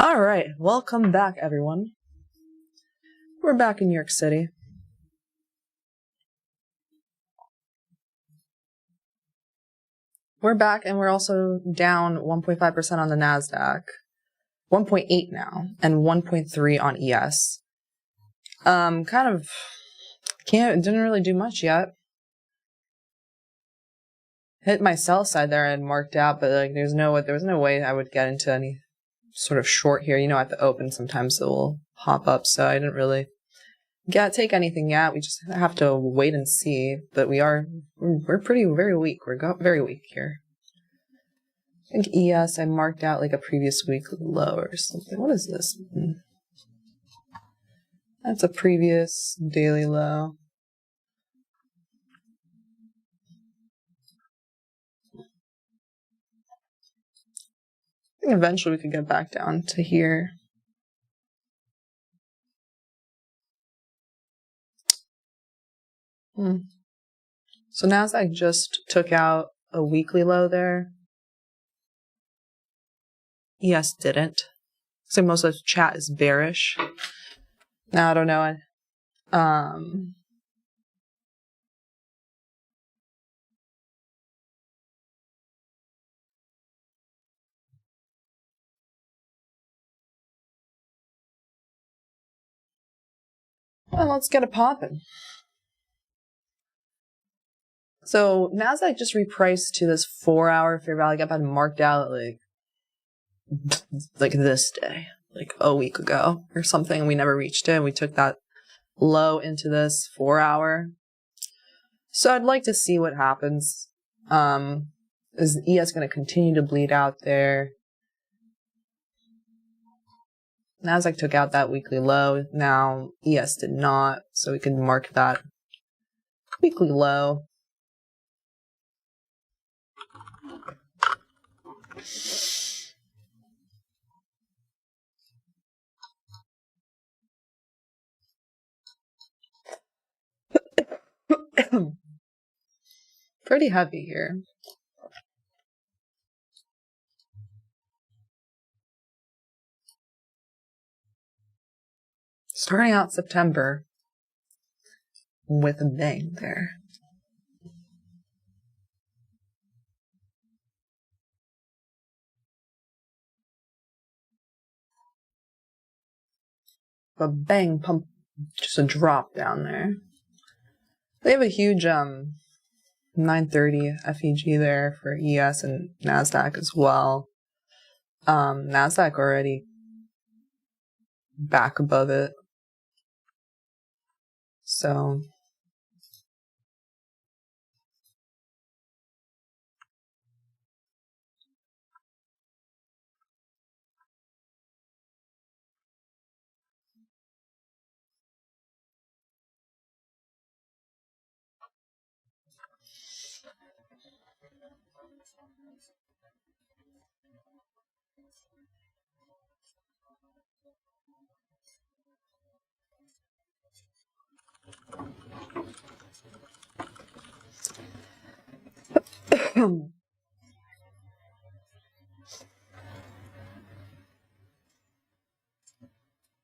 All right, welcome back, everyone. We're back in New York City. We're back, and we're also down 1.5% on the NASDAQ, 1.8 now, and 1.3 on ES. Didn't really do much yet. Hit my sell side there and marked out, but like there was no way I would get into any sort of short here. You know, at the open sometimes it will pop up, so I didn't really take anything yet. We just have to wait and see. But we're very weak. We're very weak here. I think ES I marked out like a previous weekly low or something. What is this? That's a previous daily low. I think eventually we could get back down to here. So NASDAQ just took out a weekly low there. ES didn't. So most of the chat is bearish. Now I don't know. Well, let's get it popping. So NASDAQ just repriced to this 4-hour fair value gap. I marked out like this day, like a week ago or something. We never reached it. We took that low into this 4-hour. So I'd like to see what happens. Is ES going to continue to bleed out there? NASDAQ took out that weekly low. Now ES did not, so we can mark that weekly low. Pretty heavy here. Starting out September with a bang there. A bang pump, just a drop down there. They have a huge 930 FEG there for ES and NASDAQ as well. NASDAQ already back above it. So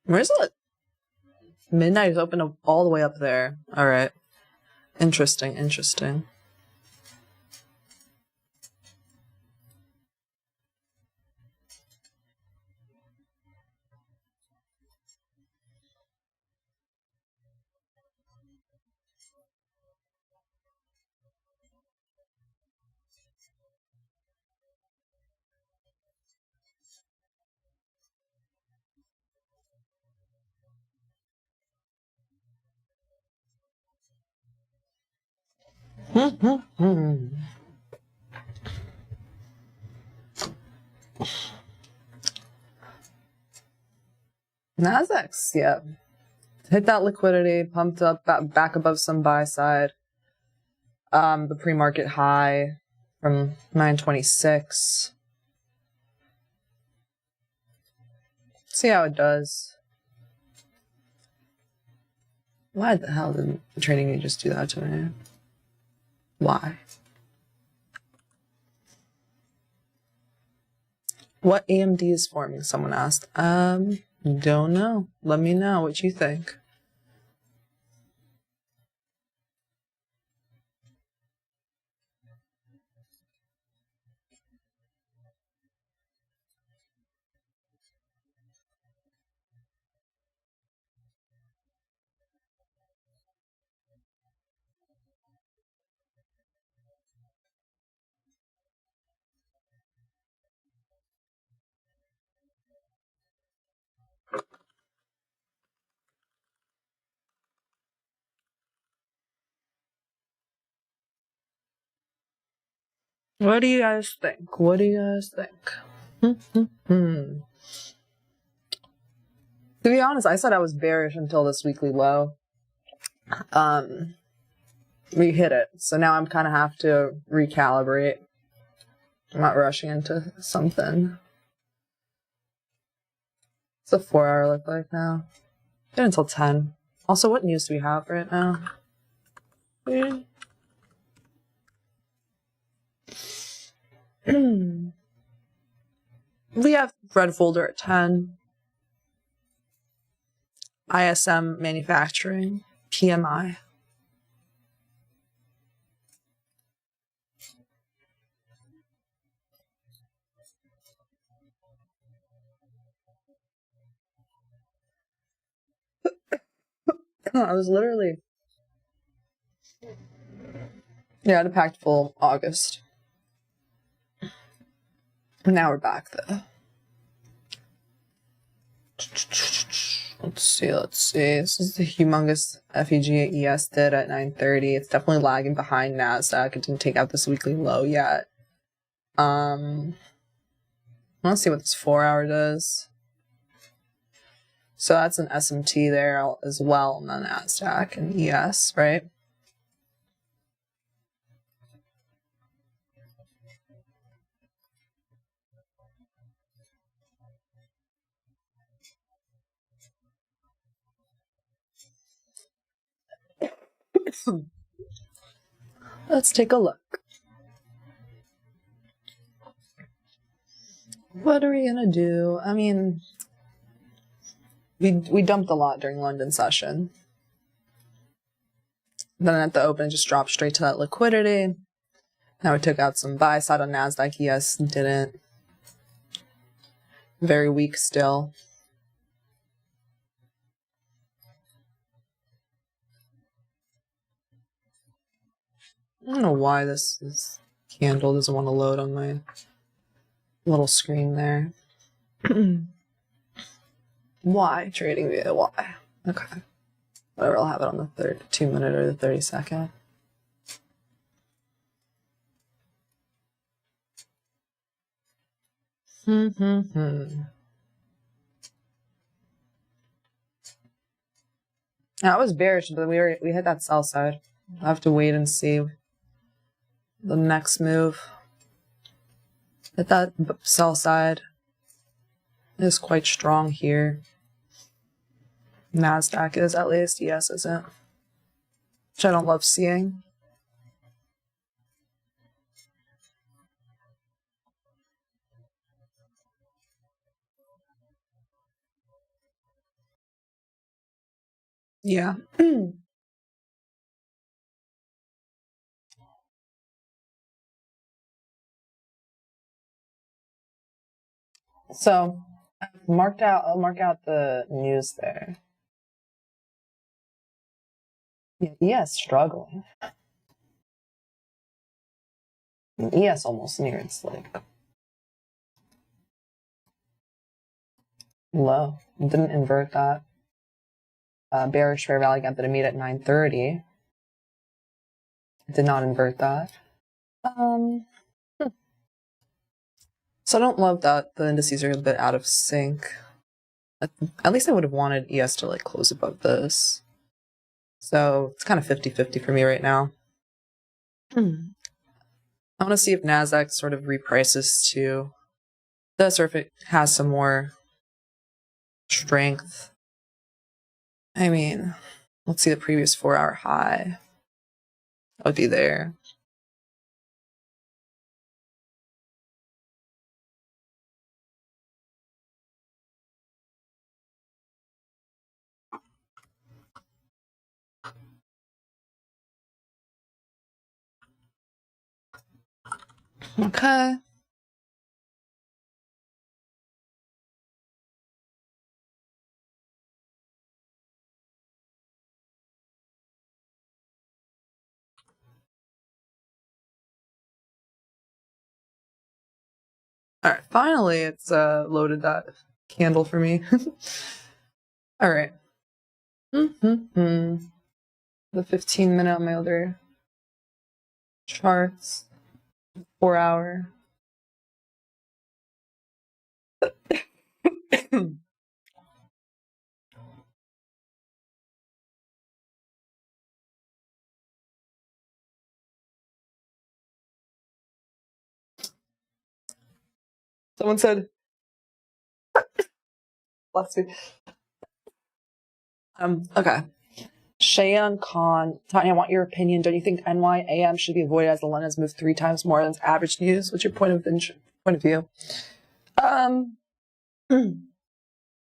where's it? Midnight is open all the way up there. All right. Interesting. NASDAQ's, yeah. Hit that liquidity, pumped up back above some buy side. The pre-market high from 926. See how it does. Why the hell did trading you just do that to me? Why? What AMD is forming? Someone asked. Don't know. Let me know what you think. What do you guys think? What do you guys think? To be honest, I said I was bearish until this weekly low. We hit it, so now I'm kind of have to recalibrate. I'm not rushing into something. What's the 4 hour look like now? Get until 10. Also, what news do we have right now? We have red folder at 10. ISM manufacturing, PMI. I was literally... Yeah, I had a packed full August. Now we're back though. Let's see. This is the humongous FEG ES did at 9:30. It's definitely lagging behind NASDAQ. It didn't take out this weekly low yet. Let's see what this 4 hour does. So that's an SMT there as well on the NASDAQ and ES, right? Let's take a look. What are we gonna do? I mean, we dumped a lot during London session. Then at the open, it just dropped straight to that liquidity. Now we took out some buy side on NASDAQ. ES didn't. Very weak still. I don't know why this candle doesn't want to load on my little screen there. Why? Trading via Y. Okay. Whatever, I'll have it on the 2 minute or the 30-second. I was bearish, but we hit that sell side. I'll have to wait and see the next move. Hit that sell side is quite strong here. NASDAQ is at least, ES isn't. Which I don't love seeing. Yeah. So I'll mark out the news there. Yeah, ES struggling. ES almost near its like low. Didn't invert that. Bearish fair value gap that it made at 9:30. Did not invert that. So I don't love that the indices are a bit out of sync. At least I would have wanted ES to like close above this. So it's kind of 50-50 for me right now. I want to see if NASDAQ sort of reprices to this or if it has some more strength. I mean, let's see the previous 4 hour high. That would be there. Okay. All right. Finally, it's loaded that candle for me. All right. The 15-minute on my other charts. 4-hour. Someone said, bless me. Okay. Shayan Khan, Tanya, I want your opinion. Don't you think NYAM should be avoided as the London has moved 3 times more than its average news? What's your point of view?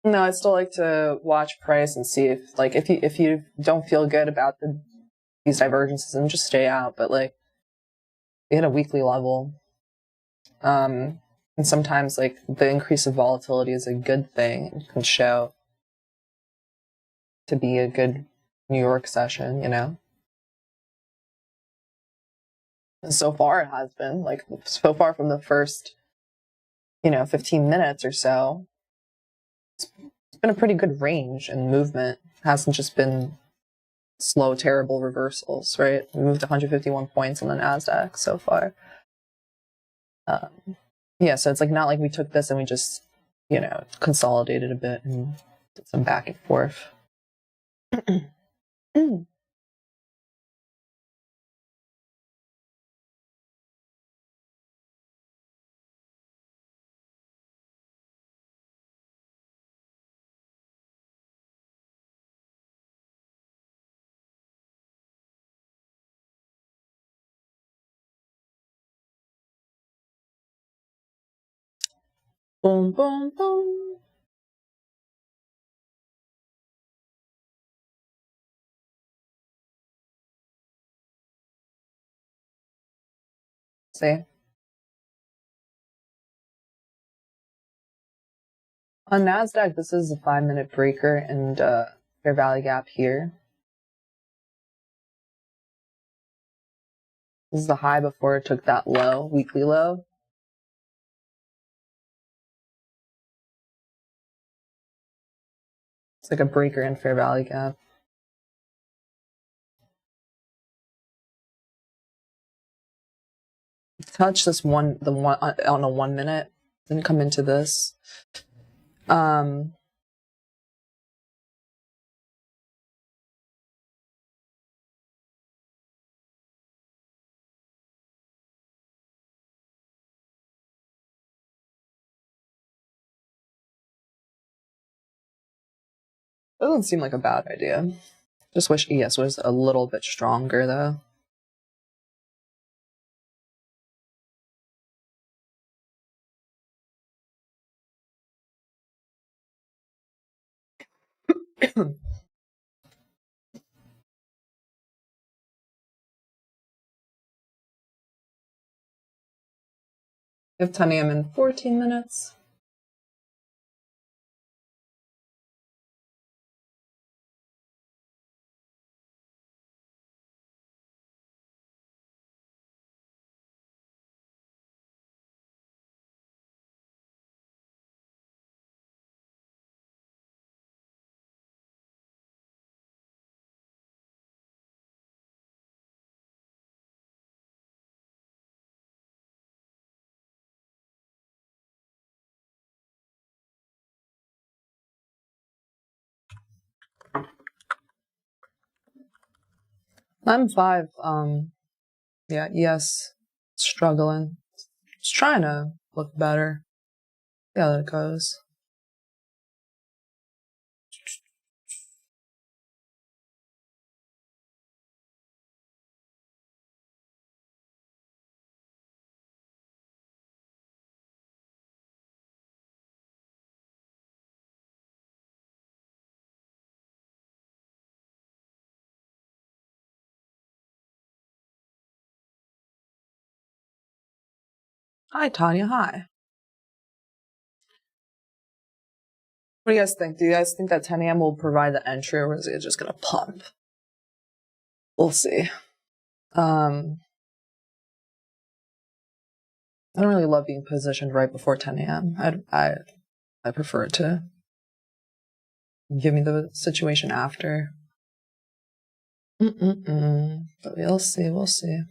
No, I still like to watch price and see if you don't feel good about these divergences, and just stay out. But like, you hit a weekly level, and sometimes like the increase of volatility is a good thing. It can show to be a good New York session, you know. And so far, it has been like so far from the first, 15 minutes or so. It's been a pretty good range and movement. It hasn't just been slow, terrible reversals, right? We moved 151 points on the NASDAQ so far. Yeah, so it's like not like we took this and we just, consolidated a bit and did some back and forth. Boom, boom, boom. See? On NASDAQ, this is a 5-minute breaker and fair value gap here. This is the high before it took that low, weekly low. It's like a breaker and fair value gap. Touch this on a 1 minute, then come into this. Doesn't seem like a bad idea. Just wish ES was a little bit stronger though. If 10 a.m. in 14 minutes. I'm 5. Yeah, ES struggling. Just trying to look better. See how that goes. Hi, Tanya. Hi. What do you guys think? Do you guys think that 10 a.m. will provide the entry, or is it just going to pump? We'll see. I don't really love being positioned right before 10 a.m. I prefer it to give me the situation after. But we'll see. We'll see.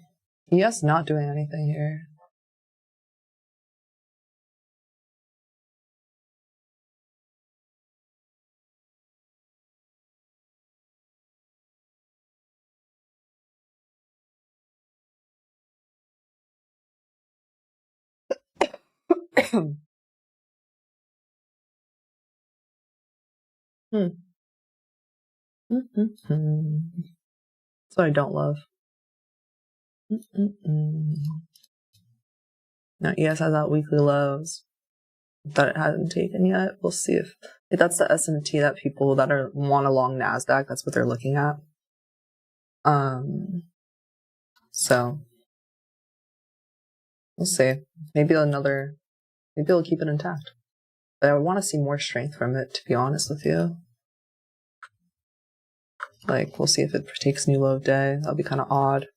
Yes, not doing anything here. That's what I don't love. Now, ES has that weekly lows that it hasn't taken yet. We'll see if that's the S&T that people that want a long NASDAQ, that's what they're looking at. So we'll see. Maybe it'll keep it intact. But I want to see more strength from it, to be honest with you. Like, we'll see if it takes new low of day. That'll be kind of odd.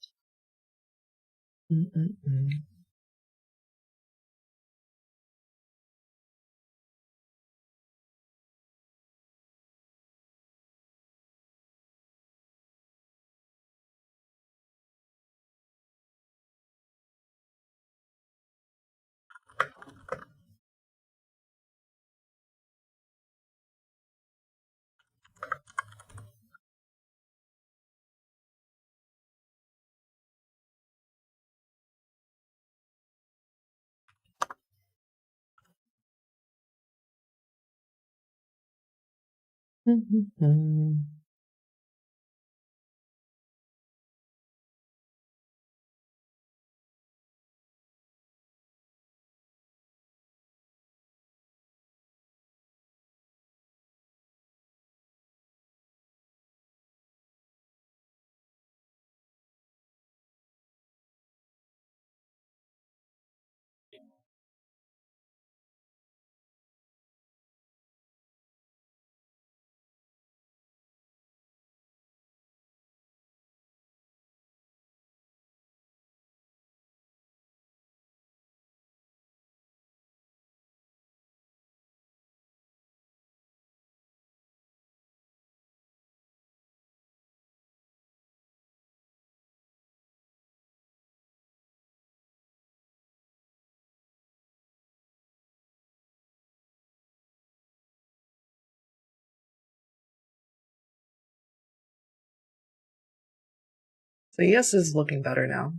So ES is looking better now.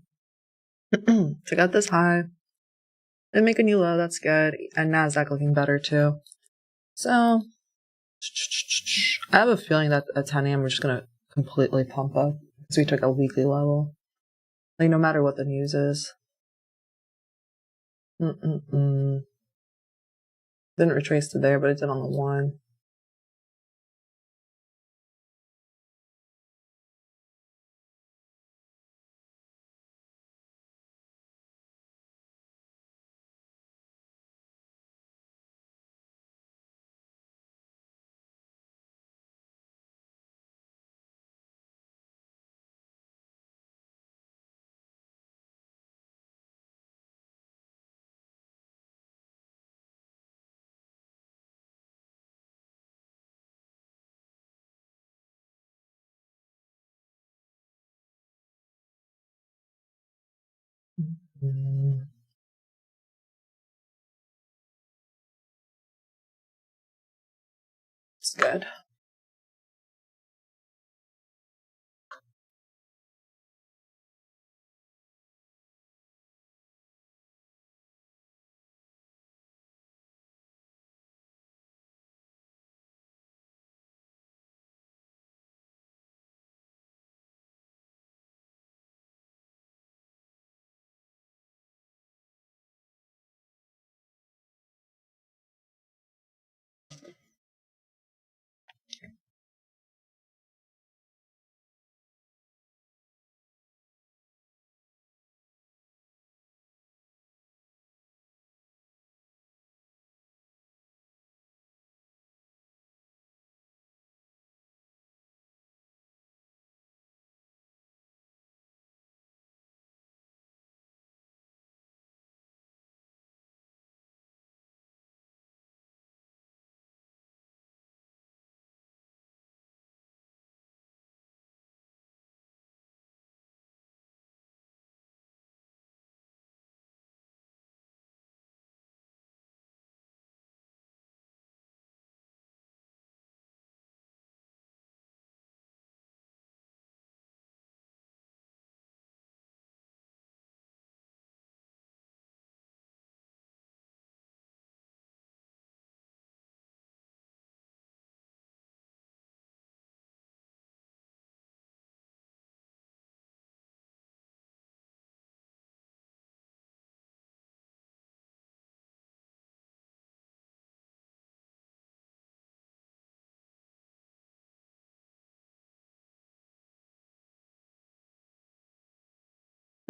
Check out this high. And make a new low, that's good. And NASDAQ looking better too. So I have a feeling that at 10 a.m. we're just going to completely pump up. Because we took a weekly level. Like, no matter what the news is. Didn't retrace to there, but it did on the 1. It's good.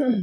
4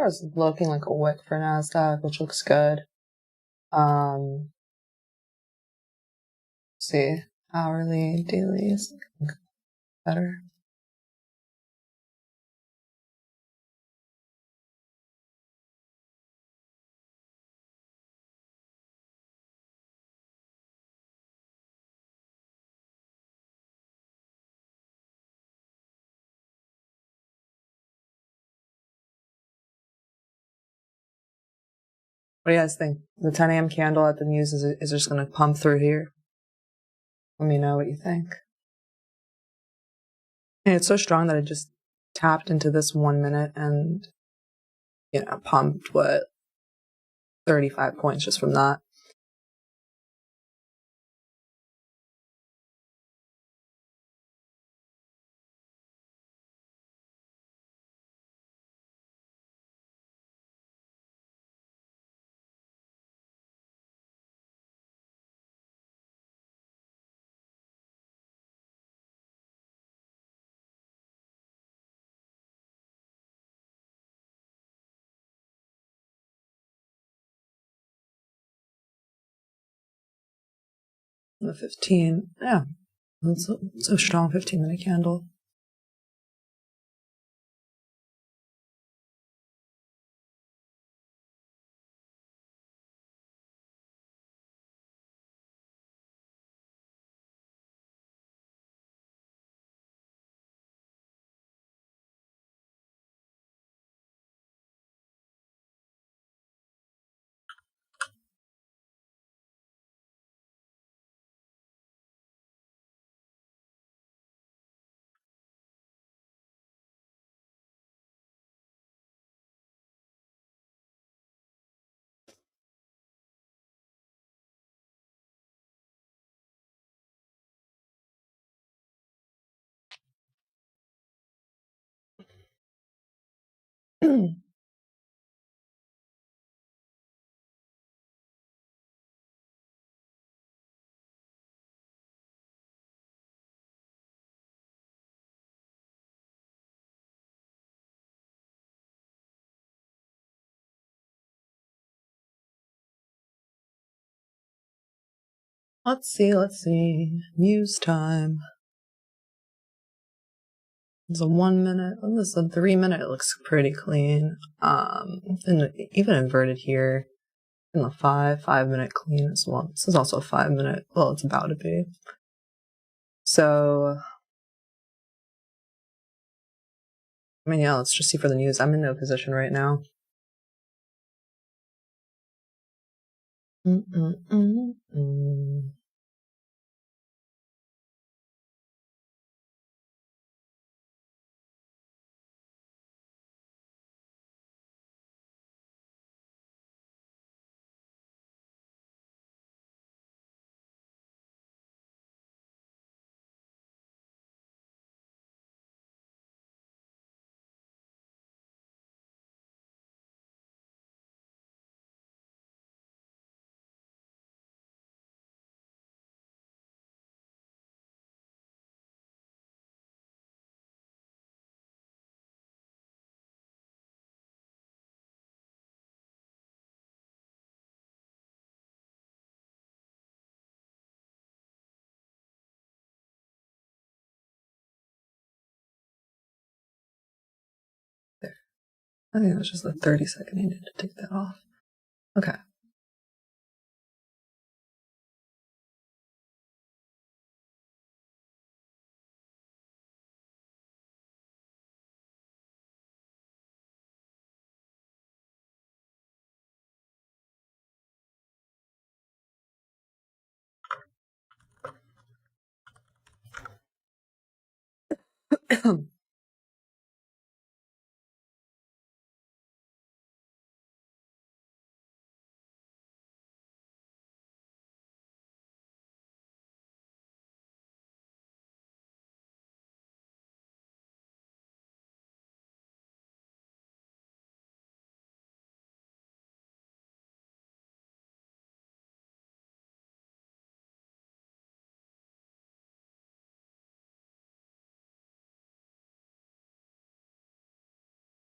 hours is looking like a wick for NASDAQ, which looks good. See, hourly, daily is looking better. What do you guys think? The 10 a.m. candle at the news is just going to pump through here? Let me know what you think. And it's so strong that it just tapped into this 1 minute and, pumped 35 points just from that. The 15, yeah, it's so strong. 15-minute candle. Let's see. News time. It's a 1 minute. This is a 3 minute. It looks pretty clean. And even inverted here in the 5-minute clean as well. This is also a 5 minute. Well, it's about to be. So, yeah, let's just see for the news. I'm in no position right now. I think it was just the 30-second I needed to take that off. Okay.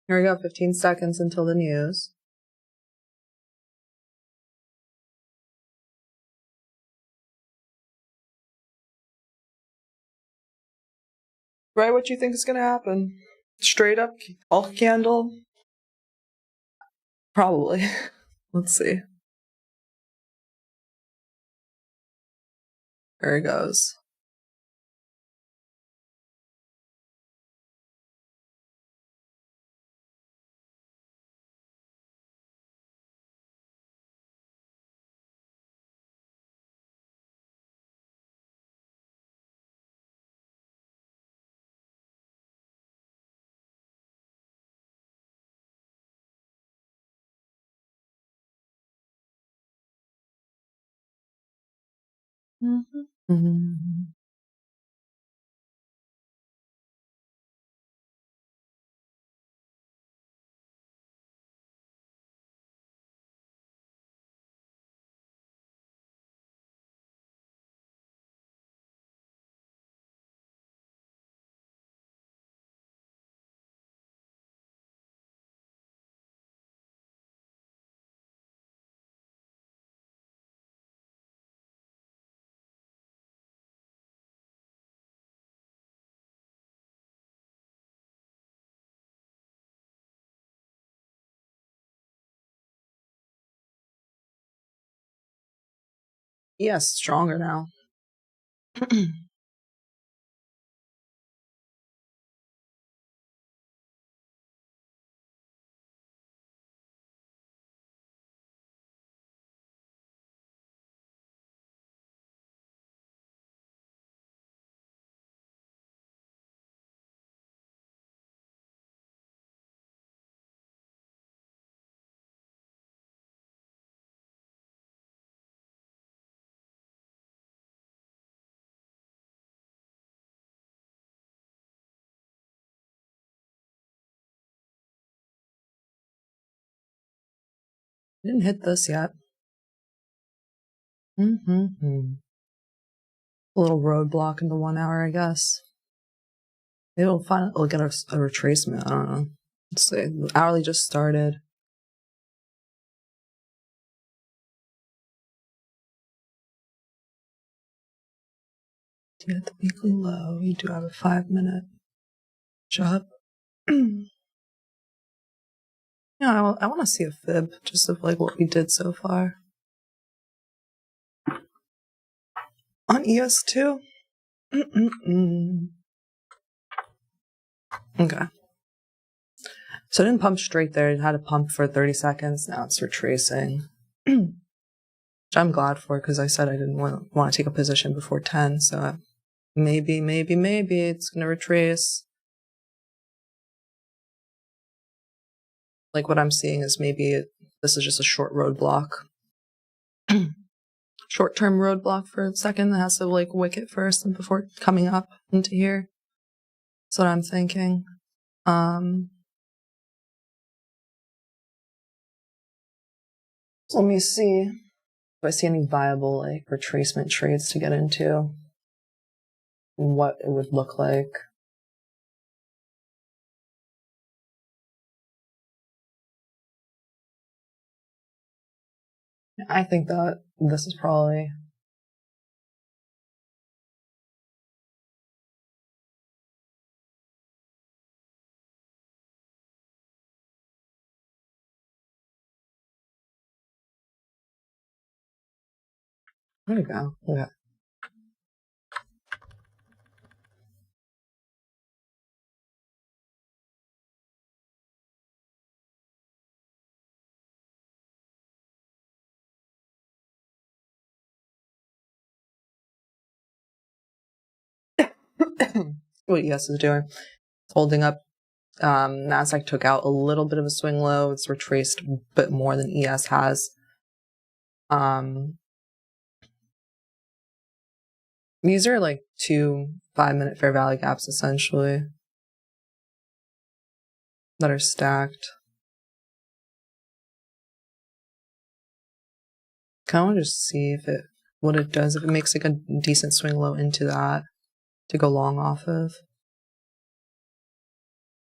Here we go, 15 seconds until the news. Right, what you think is going to happen? Straight up, all candle? Probably. Let's see. There it goes. Mm-hmm. Yes, stronger now. Didn't hit this yet. Mm-hmm. A little roadblock in the 1 hour, I guess. Maybe we'll get a retracement. I don't know. Let's see. The hourly just started. To get the weekly low, you do have a 5-minute job. Yeah, I want to see a fib just of like what we did so far. On ES2? Okay. So it didn't pump straight there. It had to pump for 30 seconds. Now it's retracing. Which I'm glad for because I said I didn't want to take a position before 10. So maybe it's going to retrace. Like what I'm seeing is maybe this is just a short roadblock. Short-term roadblock for a second that has to like wick it first and before coming up into here. That's what I'm thinking. So let me see if I see any viable like retracement trades to get into. What it would look like. I think that this is probably There you go. Yeah. What ES is doing. It's holding up. Nasdaq took out a little bit of a swing low. It's retraced a bit more than ES has. These are like 2 5-minute fair value gaps essentially that are stacked. Kind of just see if what it does, if it makes like a decent swing low into that to go long off of.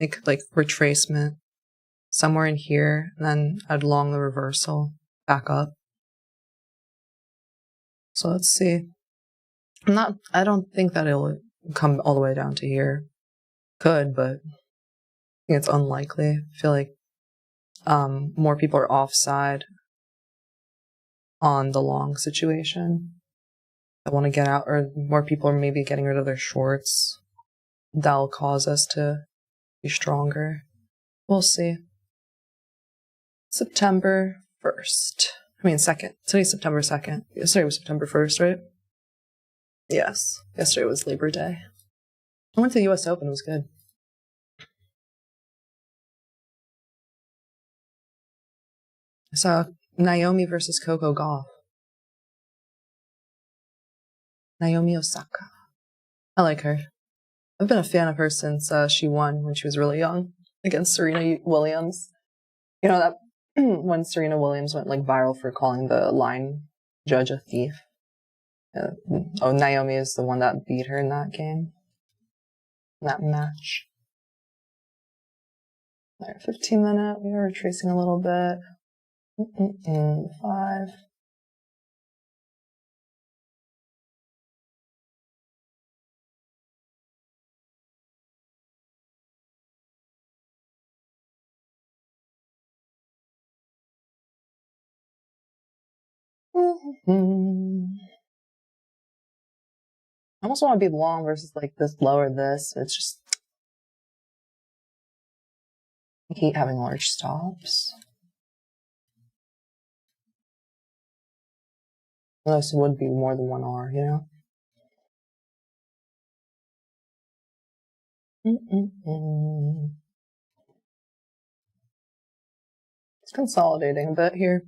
Make like retracement somewhere in here, and then I'd long the reversal back up. So let's see. I don't think that it'll come all the way down to here. Could, but I think it's unlikely. I feel like more people are offside on the long situation. I want to get out, or more people are maybe getting rid of their shorts. That'll cause us to be stronger. We'll see. September 1st. I mean 2nd. Today's September 2nd. Yesterday was September 1st, right? Yes. Yesterday was Labor Day. I went to the US Open. It was good. I saw Naomi versus Coco Gauff. Naomi Osaka. I like her. I've been a fan of her since she won when she was really young against Serena Williams. You know that when Serena Williams went like viral for calling the line judge a thief. Naomi is the one that beat her in that game, that match. All right, 15-minute. We are retracing a little bit. 5. I almost want to be long versus like this low or this. It's just I hate having large stops. Unless it would be more than 1R, you know? It's consolidating a bit here.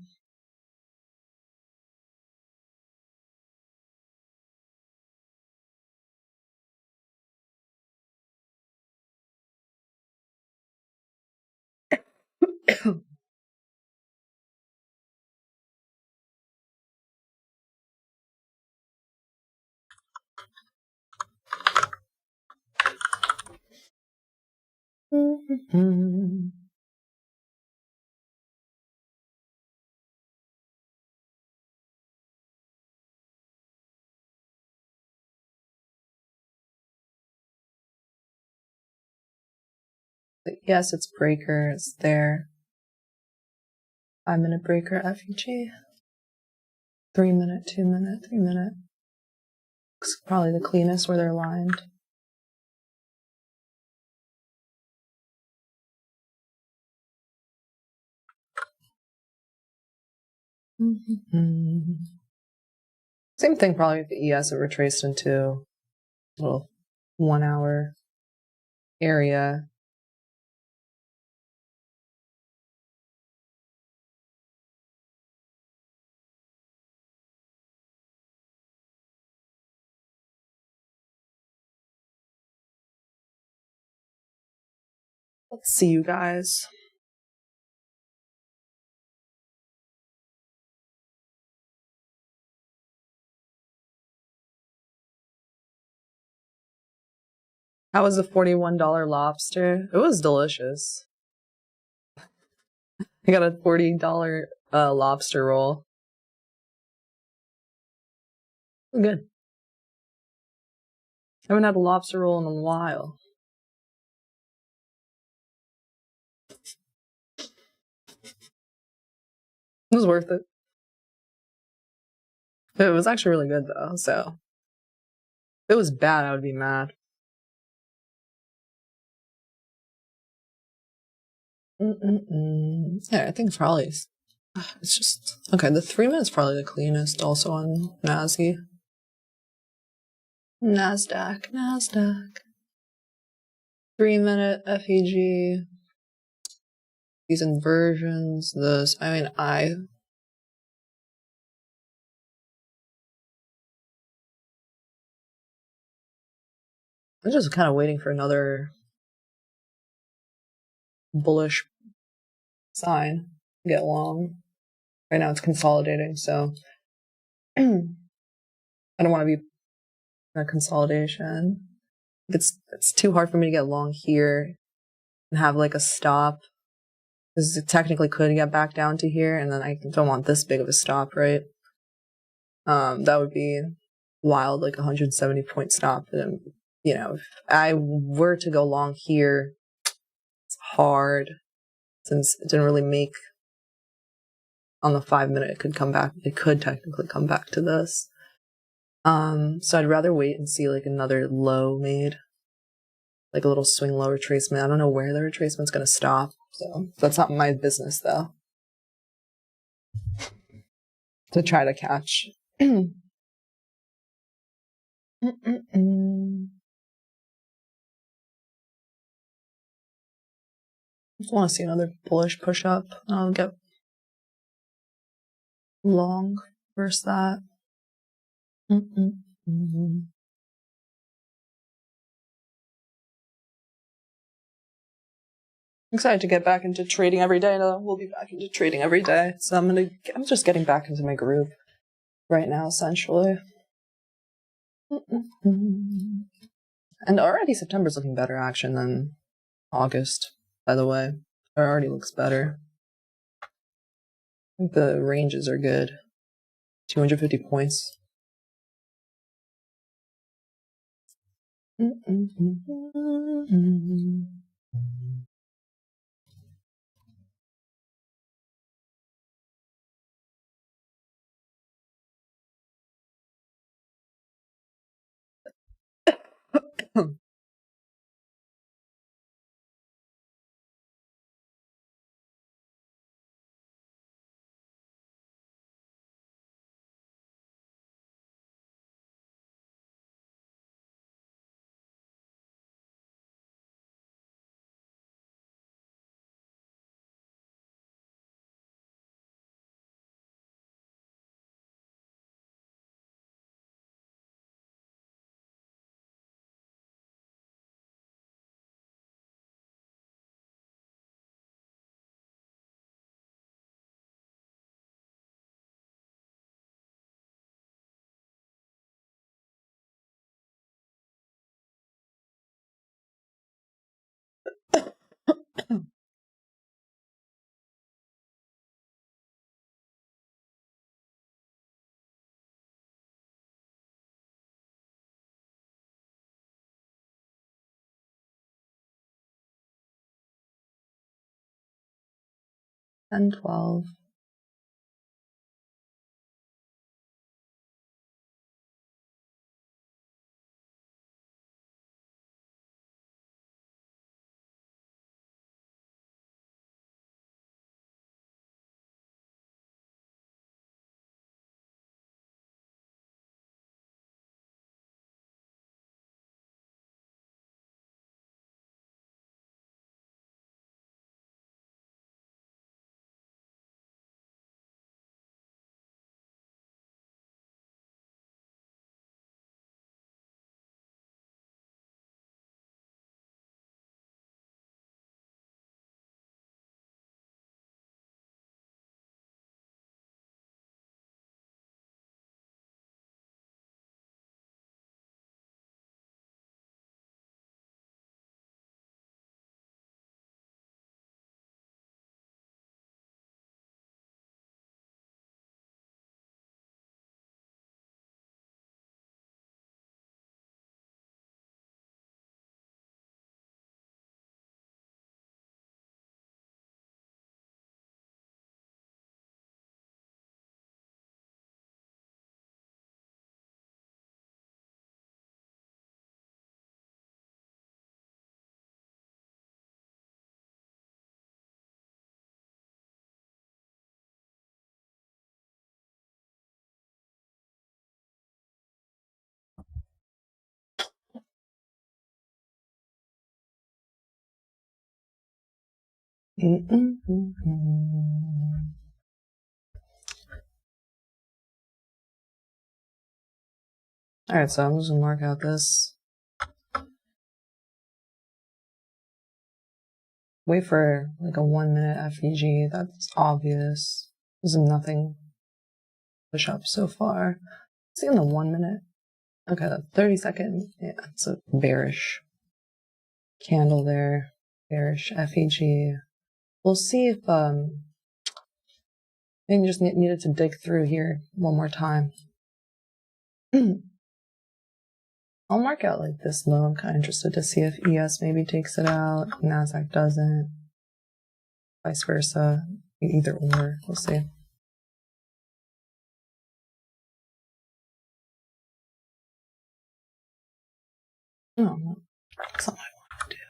Yes, it's breaker. It's there. 5-minute breaker, FEG. 3-minute, 2-minute, 3-minute. It's probably the cleanest where they're lined. Same thing probably with the ES. It retraced into a little 1-hour area. Let's see, you guys. How was the $41 lobster? It was delicious. I got a $40 lobster roll. Good. I haven't had a lobster roll in a while. It was worth it. It was actually really good though, so if it was bad, I would be mad. Yeah, I think probably it's just okay. The 3 minutes probably the cleanest. Also on Nasdaq. 3 minute FEG. These inversions. This. I mean, I'm just kind of waiting for another bullish sign to get long. Right now it's consolidating, so I don't want to be in a consolidation. It's too hard for me to get long here and have like a stop. Because it technically could get back down to here, and then I don't want this big of a stop, right? That would be wild, like 170 point stop. And, you know, if I were to go long here, it's hard since it didn't really make on the 5 minute. It could come back. It could technically come back to this. So I'd rather wait and see like another low made, like a little swing low retracement. I don't know where the retracement's going to stop, so that's not my business though. To try to catch. Just want to see another bullish push up. I'll get long versus that. Excited to get back into trading every day. We'll be back into trading every day. So I'm just getting back into my groove right now, essentially. And already September's looking better action than August, by the way. It already looks better. I think the ranges are good. 250 points. And 12. Alright, so I'm just gonna mark out this. Wait for like a 1 minute FEG. That's obvious. There's nothing push up so far. See in the 1 minute. Okay, the 30-second. Yeah, it's a bearish candle there. Bearish FEG. We'll see if maybe just needed to dig through here one more time. I'll mark out like this low. I'm kind of interested to see if ES maybe takes it out, NASDAQ doesn't, vice versa, either or. We'll see. No, that's not what I want to do.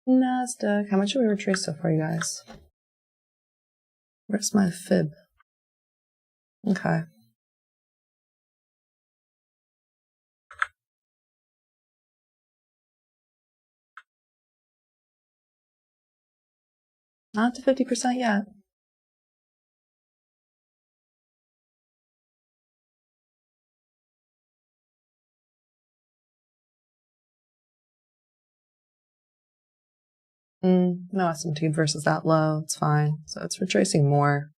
NASDAQ. How much have we retraced so far, you guys? Where's my fib? Okay. Not to 50% yet. No SMT versus that low. It's fine. So it's retracing more.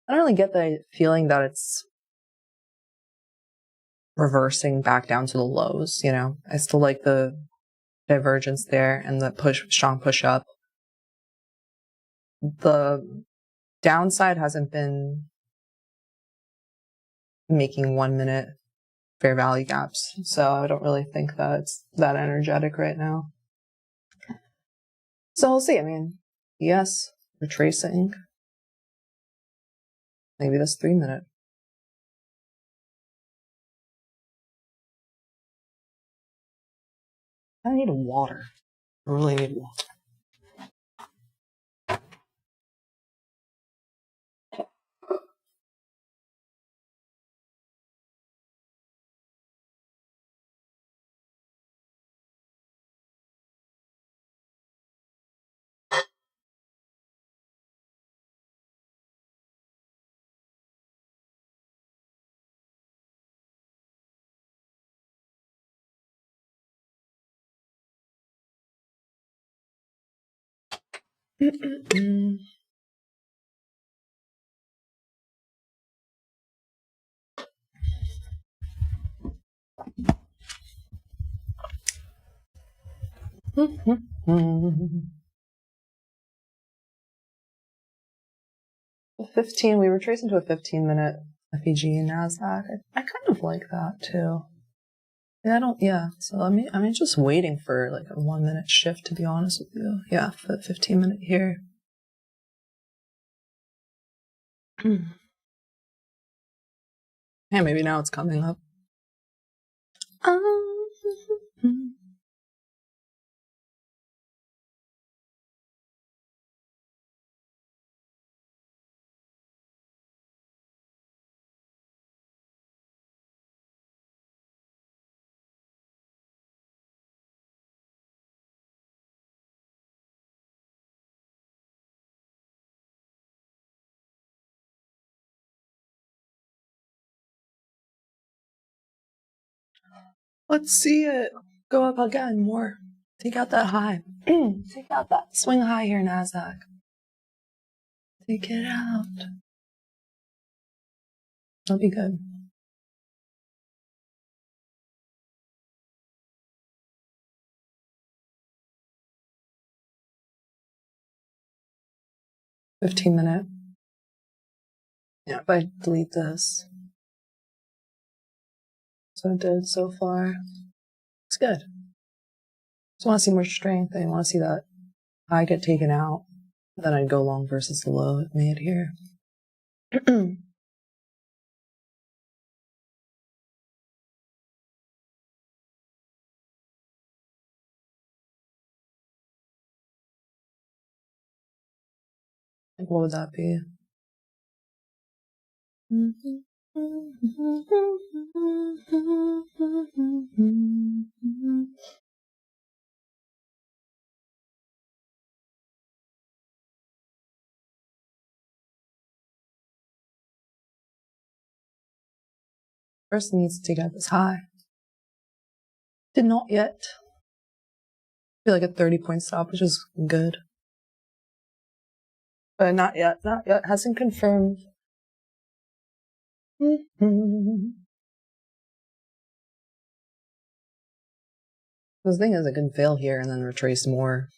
I don't really get the feeling that it's reversing back down to the lows, you know. I still like the divergence there and the strong push up. The downside hasn't been making 1 minute fair value gaps, so I don't really think that it's that energetic right now. So we'll see. I mean, yes, retracing. Maybe this 3 minute. I need water. I really need water. The 15, we retraced into a 15-minute FEG in NASDAQ. I kind of like that too. So I'm just waiting for like a 1 minute shift, to be honest with you. Yeah, for the 15-minute here. Yeah, maybe now it's coming up. Let's see it go up again more. Take out that high. Take out that swing high here, NASDAQ. Take it out. That'll be good. $15-minute. Yeah, if I delete this. So it did so far. It's good. Just want to see more strength. I want to see that high get taken out. Then I'd go long versus the low it made here. Like, what would that be? First needs to take out this high. Did not yet. I feel like a 30-point stop, which is good. But not yet, not yet. Hasn't confirmed. The thing is, I can fail here and then retrace more.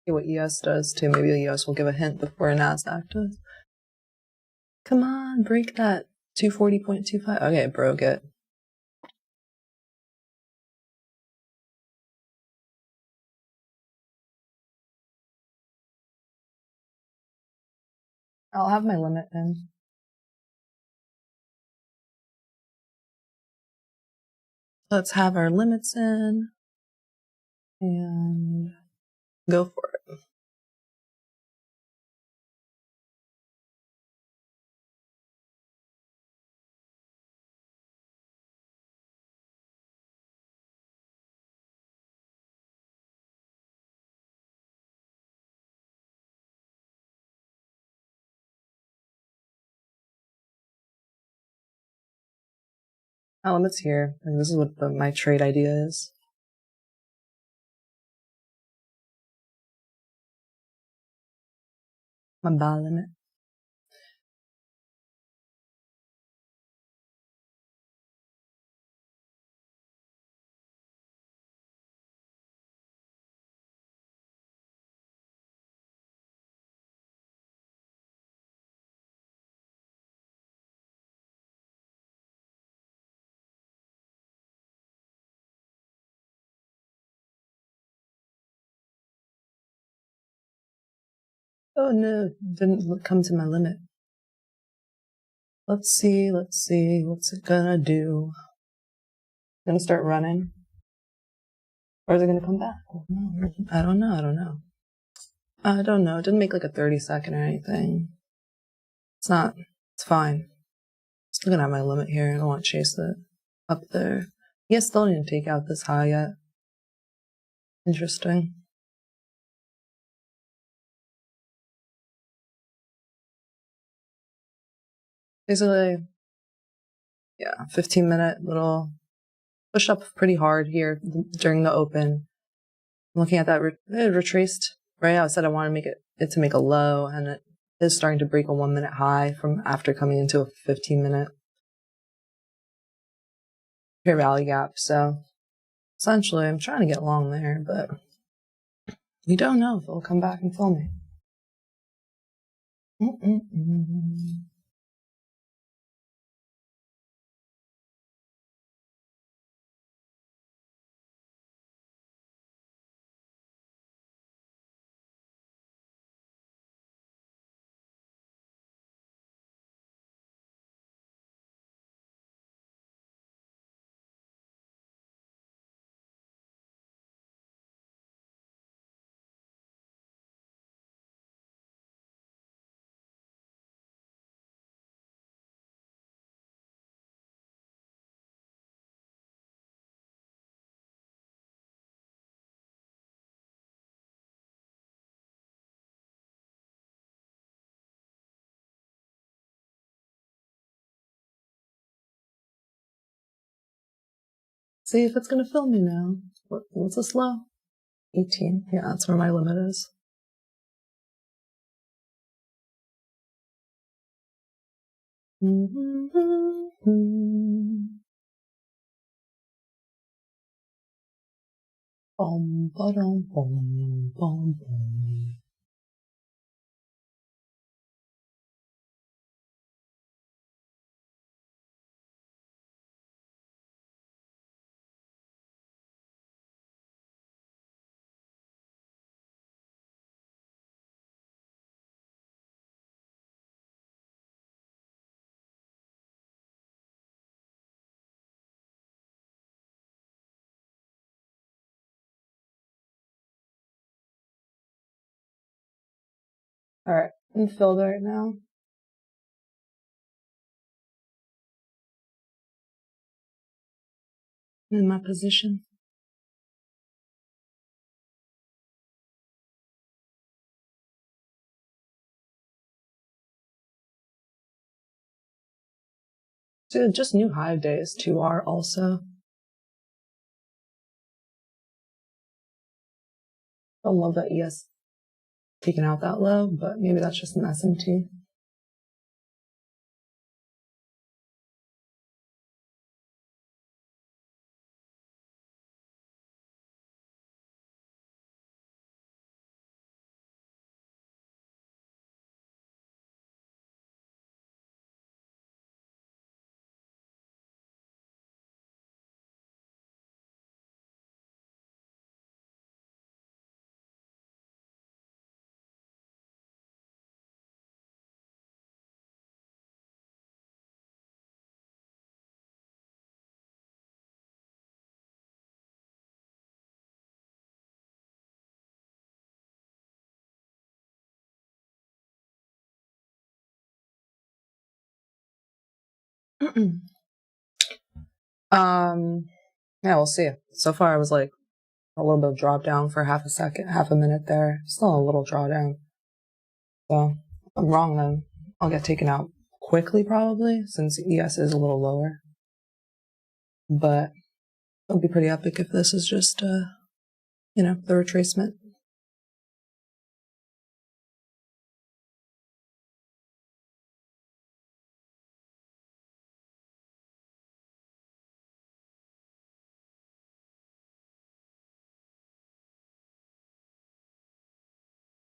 See what ES does too. Maybe the ES will give a hint before a NASDAQ does. Come on, break that 240.25. Okay, it broke it. I'll have my limit in. Let's have our limits in and go for it. My limit's here. And this is what my trade idea is. My buy limit. Oh no, didn't come to my limit. Let's see, what's it gonna do? Gonna start running? Or is it gonna come back? I don't know. It didn't make like a 30-second or anything. It's fine. Just looking at my limit here. I don't want to chase it up there. Yeah, still didn't take out this high yet. Interesting. Basically, yeah, 15-minute little push up pretty hard here during the open. I'm looking at that, it retraced, right? I said I wanted to make it to make a low, and it is starting to break a 1-minute high from after coming into a 15-minute fair value gap. So essentially, I'm trying to get long there, but you don't know if it'll come back and fill me. See if it's gonna fill me now. What's this low? 18. Yeah, that's where my limit is. Bum, ba-dum, bum, bum, bum. All right, I'm filled right now. in my position. So just new hive days 2R also. I don't love that ES taken out that low, but maybe that's just an SMT. Yeah, we'll see. So far, I was like a little bit of drop down for half a minute there. Still a little drawdown. So if I'm wrong, then I'll get taken out quickly probably, since ES is a little lower. But it'll be pretty epic if this is just, the retracement.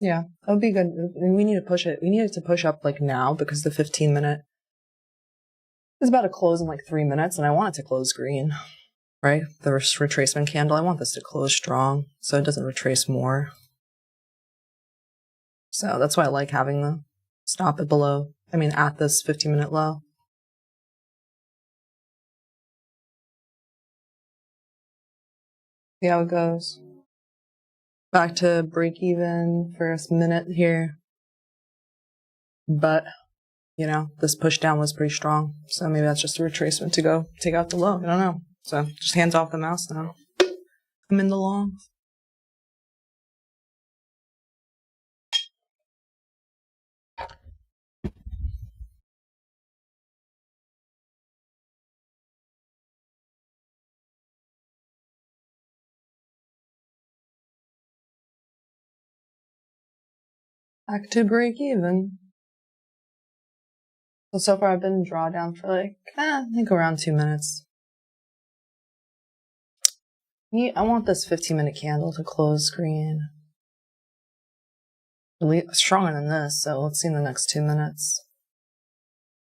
Yeah, that would be good. We need to push it. We need it to push up like now because the 15-minute is about to close in like 3 minutes, and I want it to close green, right? The retracement candle. I want this to close strong so it doesn't retrace more. So that's why I like having the stop it at this 15-minute low. See how it goes. Back to break even for a minute here. But, this push down was pretty strong. So maybe that's just a retracement to go take out the low. I don't know. So just hands off the mouse now. I'm in the long. Back to break even. So far I've been drawdown for I think around 2 minutes. I want this 15-minute candle to close green. Really stronger than this, so let's see in the next 2 minutes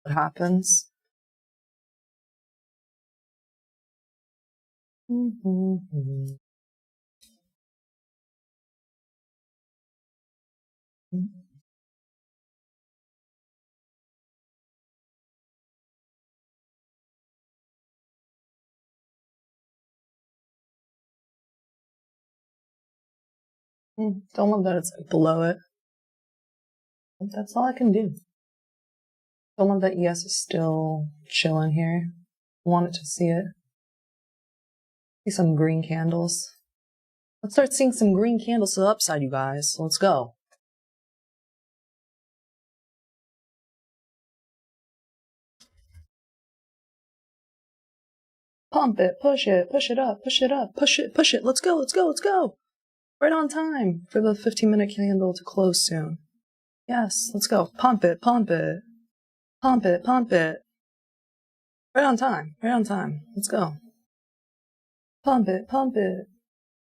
what happens. Don't love that it's below it. But that's all I can do. Don't love that ES is still chilling here. Wanted to see it. See some green candles. Let's start seeing some green candles to the upside, you guys. Let's go. Pump it, push it up, push it up, push it. Let's go, let's go, let's go. Right on time for the 15-minute candle to close soon. Yes, let's go. Pump it, pump it. Pump it, pump it. Right on time, right on time. Let's go. Pump it, pump it.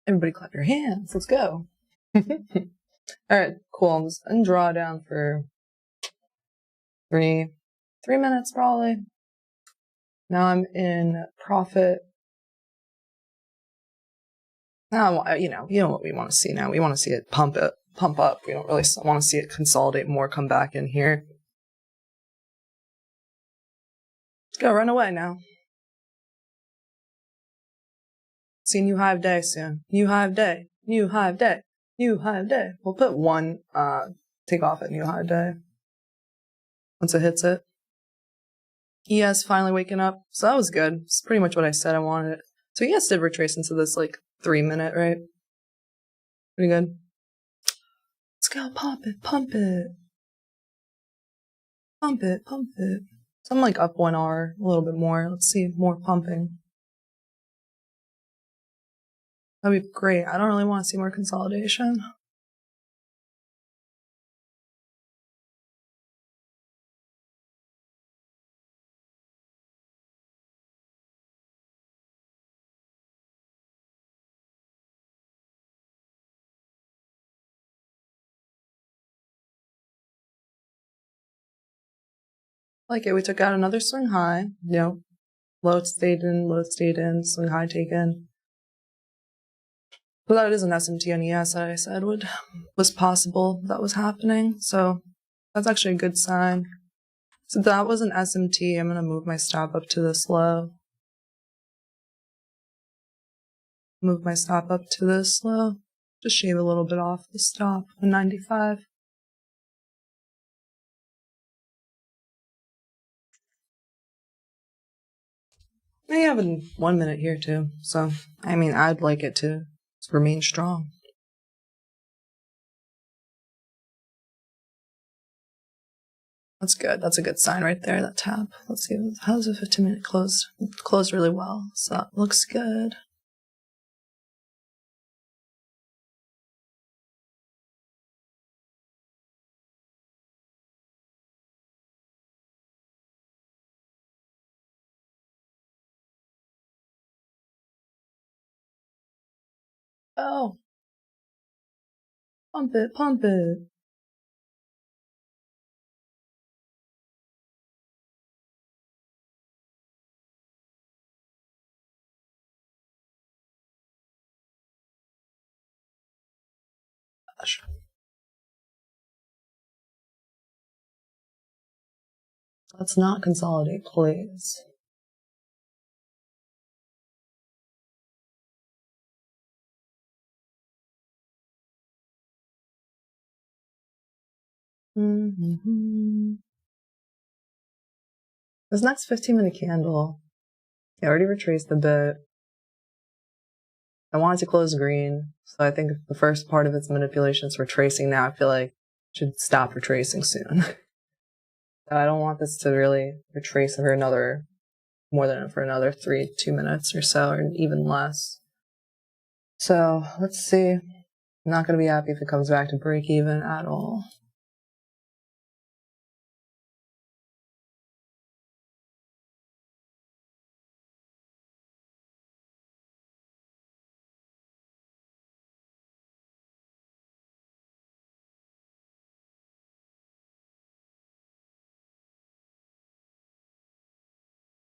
Everybody clap your hands. Let's go. Alright, cool. I'm just in drawdown for 3 minutes probably. Now I'm in profit. Now, you know what we want to see now. We want to see it pump up. We don't really want to see it consolidate more, come back in here. Let's go, run away now. See new hive day soon. New hive day. New hive day. New hive day. We'll put one take off at new hive day. Once it hits it. ES finally waking up. So that was good. It's pretty much what I said I wanted. So yes, did retrace into this like 3-minute, right? Pretty good. Let's go, pump it, pump it. Pump it, pump it. So I'm like up 1 hour, a little bit more. Let's see, more pumping. That'd be great. I don't really want to see more consolidation. Like it, we took out another swing high, low stayed in, swing high taken. But that is an SMT and ES that I said was possible that was happening. So that's actually a good sign. So that was an SMT. I'm going to move my stop up to this low. Move my stop up to this low. Just shave a little bit off the stop, a 95. I have a 1 minute here too. So, I mean, I'd like it to remain strong. That's good. That's a good sign right there, that tap. Let's see, how's the 15-minute close? It closed really well, so that looks good. Oh, pump it, pump it. Gosh. Let's not consolidate, please. This next 15-minute candle, I already retraced a bit. I wanted to close green, so I think the first part of its manipulation is retracing now. I feel like it should stop retracing soon. I don't want this to really retrace for another 2 minutes or so, or even less. So let's see. I'm not going to be happy if it comes back to break even at all.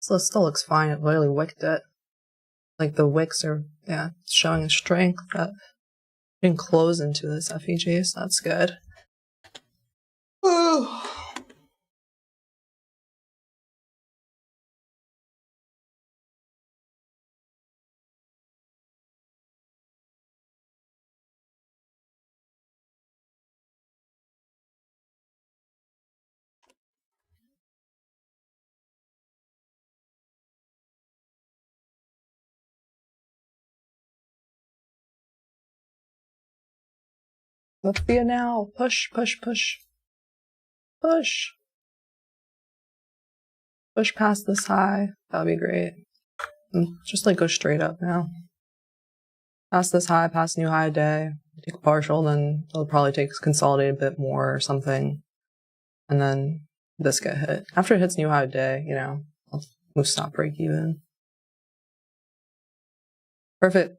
So it still looks fine. It literally wicked it. Like the wicks are, showing a strength that didn't close into this FEG, so that's good. Let's be it now. Push, push, push. Push. Push past this high. That'd be great. Just like go straight up now. Past this high, past new high day. Take a partial, then it'll probably take consolidate a bit more or something. And then this get hit. After it hits new high day, I'll move stop break even. Or if it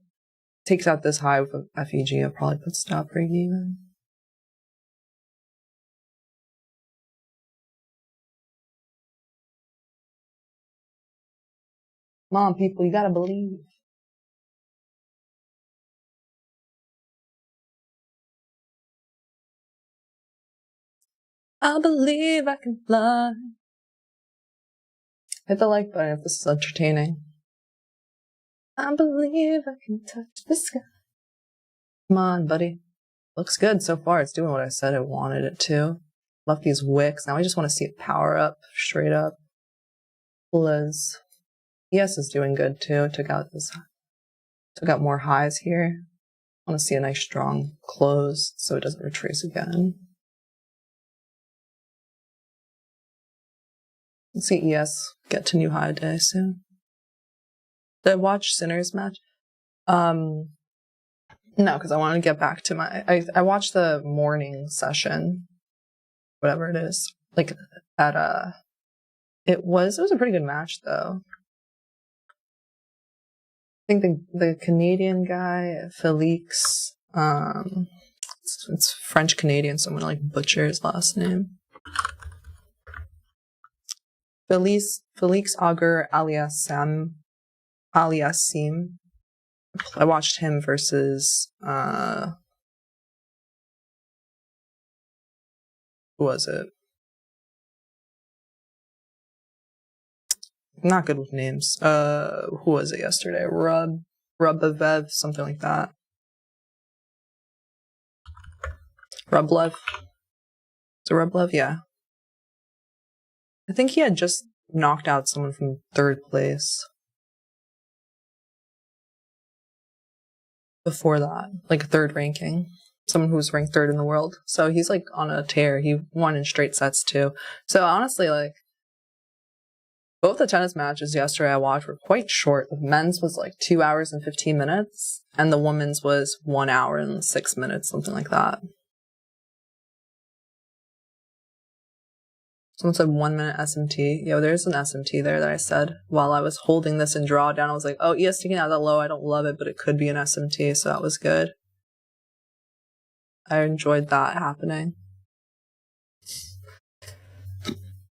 takes out this high with a FEG, I'll probably put stop break even. Come on, people, you gotta believe. I believe I can fly. Hit the like button if this is entertaining. I believe I can touch the sky. Come on, buddy. Looks good so far. It's doing what I said it wanted it to. Left these wicks. Now I just want to see it power up, straight up. Liz. ES is doing good too. Took out this Took out more highs here. I want to see a nice strong close so it doesn't retrace again. Let's see ES get to new high day soon. Did I watch Sinner's match? No, because I want to get back to I watched the morning session, whatever it is. Like at it was a pretty good match though. I think the Canadian guy, Felix, it's French Canadian, so I'm gonna like butcher his last name. Felix Auger alias Sim. I watched him versus who was it? Not good with names. Who was it yesterday? Rubavev, something like that. Rublev. Is it Rublev? Yeah. I think he had just knocked out someone from third place. Before that, like third ranking. Someone who was ranked third in the world. So he's like on a tear. He won in straight sets too. So honestly, like, both the tennis matches yesterday I watched were quite short. The men's was like 2 hours and 15 minutes, and the women's was 1 hour and 6 minutes, something like that. Someone said 1 minute SMT. Yo, there's an SMT there that I said while I was holding this in drawdown. I was like, oh, ES taking out that low. I don't love it, but it could be an SMT, so that was good. I enjoyed that happening.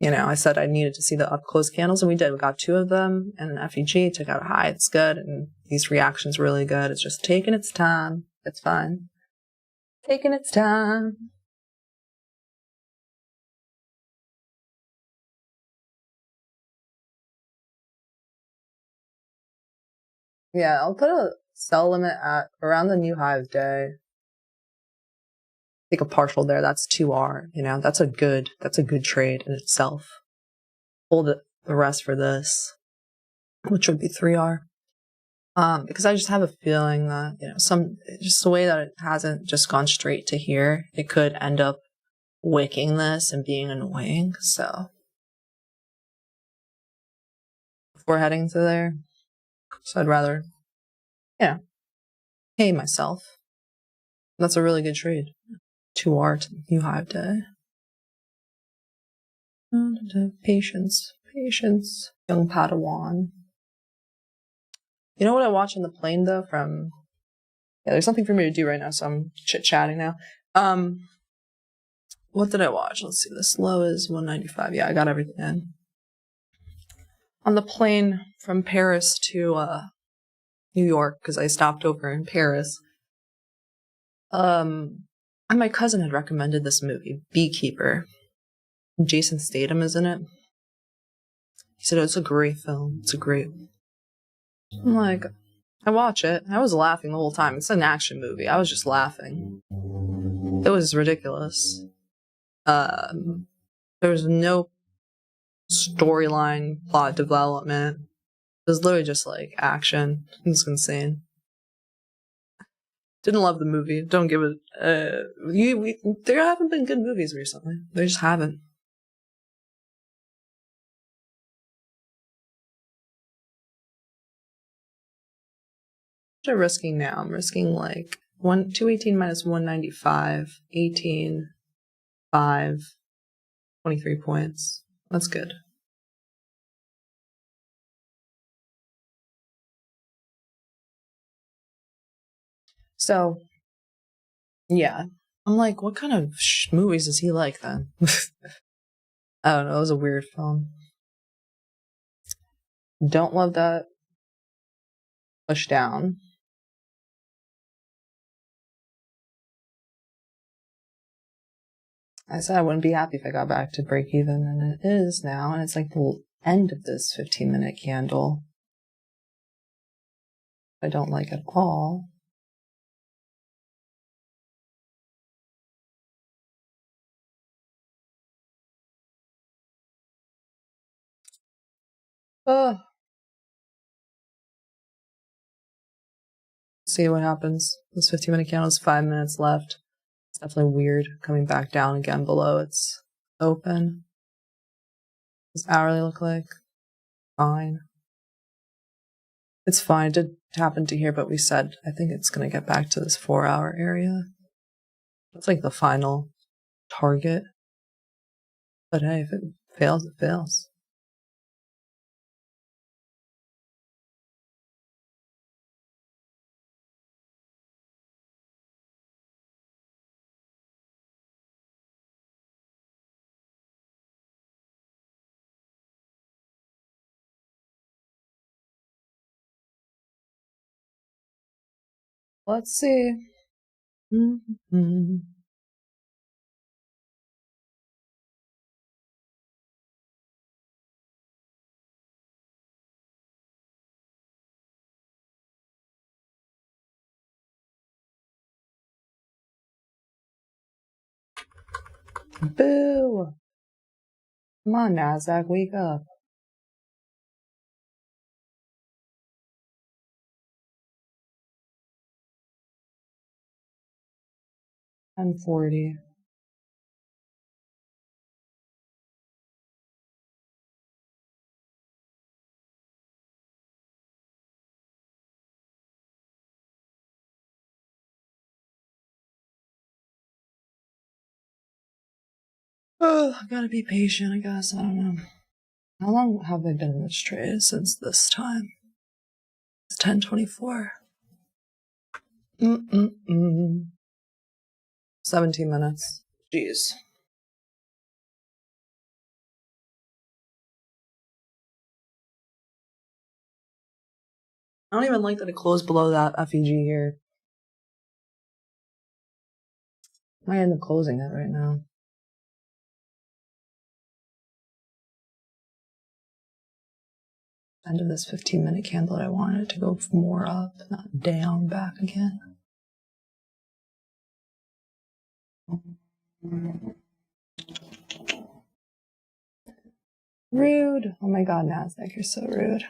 You know, I said I needed to see the up-close candles, and we did. We got 2 of them, and an FEG took out a high. It's good, and these reactions really good. It's just taking its time. It's fine. Taking its time. Yeah, I'll put a sell limit at around the new high of day. Take a partial there. That's 2R. You know, that's a good trade in itself. Hold the rest for this, which would be 3R. Because I just have a feeling that, you know, just the way that it hasn't just gone straight to here, it could end up wicking this and being annoying. So before heading to there, so I'd rather, you know, pay myself. That's a really good trade. 2R to new high of day. Patience, young Padawan. You know what I watch on the plane though? There's nothing for me to do right now, so I'm chit-chatting now. What did I watch? Let's see. This low is 195. Yeah, I got everything in. On the plane from Paris to New York, because I stopped over in Paris. And my cousin had recommended this movie, Beekeeper. Jason Statham is in it. He said, it's a great film. I'm like, I watch it. I was laughing the whole time. It's an action movie. I was just laughing. It was ridiculous. There was no storyline, plot development. It was literally just like action. It was insane. Didn't love the movie. Don't give it. There haven't been good movies recently. There just haven't. What am I risking now? I'm risking like 218 minus 195, 18, 5, 23 points. That's good. So, yeah. I'm like, what kind of movies does he like then? I don't know. It was a weird film. Don't love that push down. I said I wouldn't be happy if I got back to break even, and it is now, and it's like the end of this 15-minute candle. I don't like at all. Ugh. see what happens. This 15-minute candle is 5 minutes left. It's definitely weird coming back down again below its open. What does hourly look like? Fine. It's fine. It did tap into here, but we said I think it's going to get back to this 4-hour area. That's like the final target. But hey, if it fails, it fails. Let's see. Mm-hmm. Boo! Come on, NASDAQ, wake up. $10.40. Oh, I gotta be patient, I guess. I don't know. How long have I been in this trade since this time? It's 10:24. 17 minutes. Jeez. I don't even like that it closed below that FEG here. I might end up closing it right now. End of this 15-minute candle, I wanted it to go more up, not down back again. Rude. Oh my god, NASDAQ, you're so rude.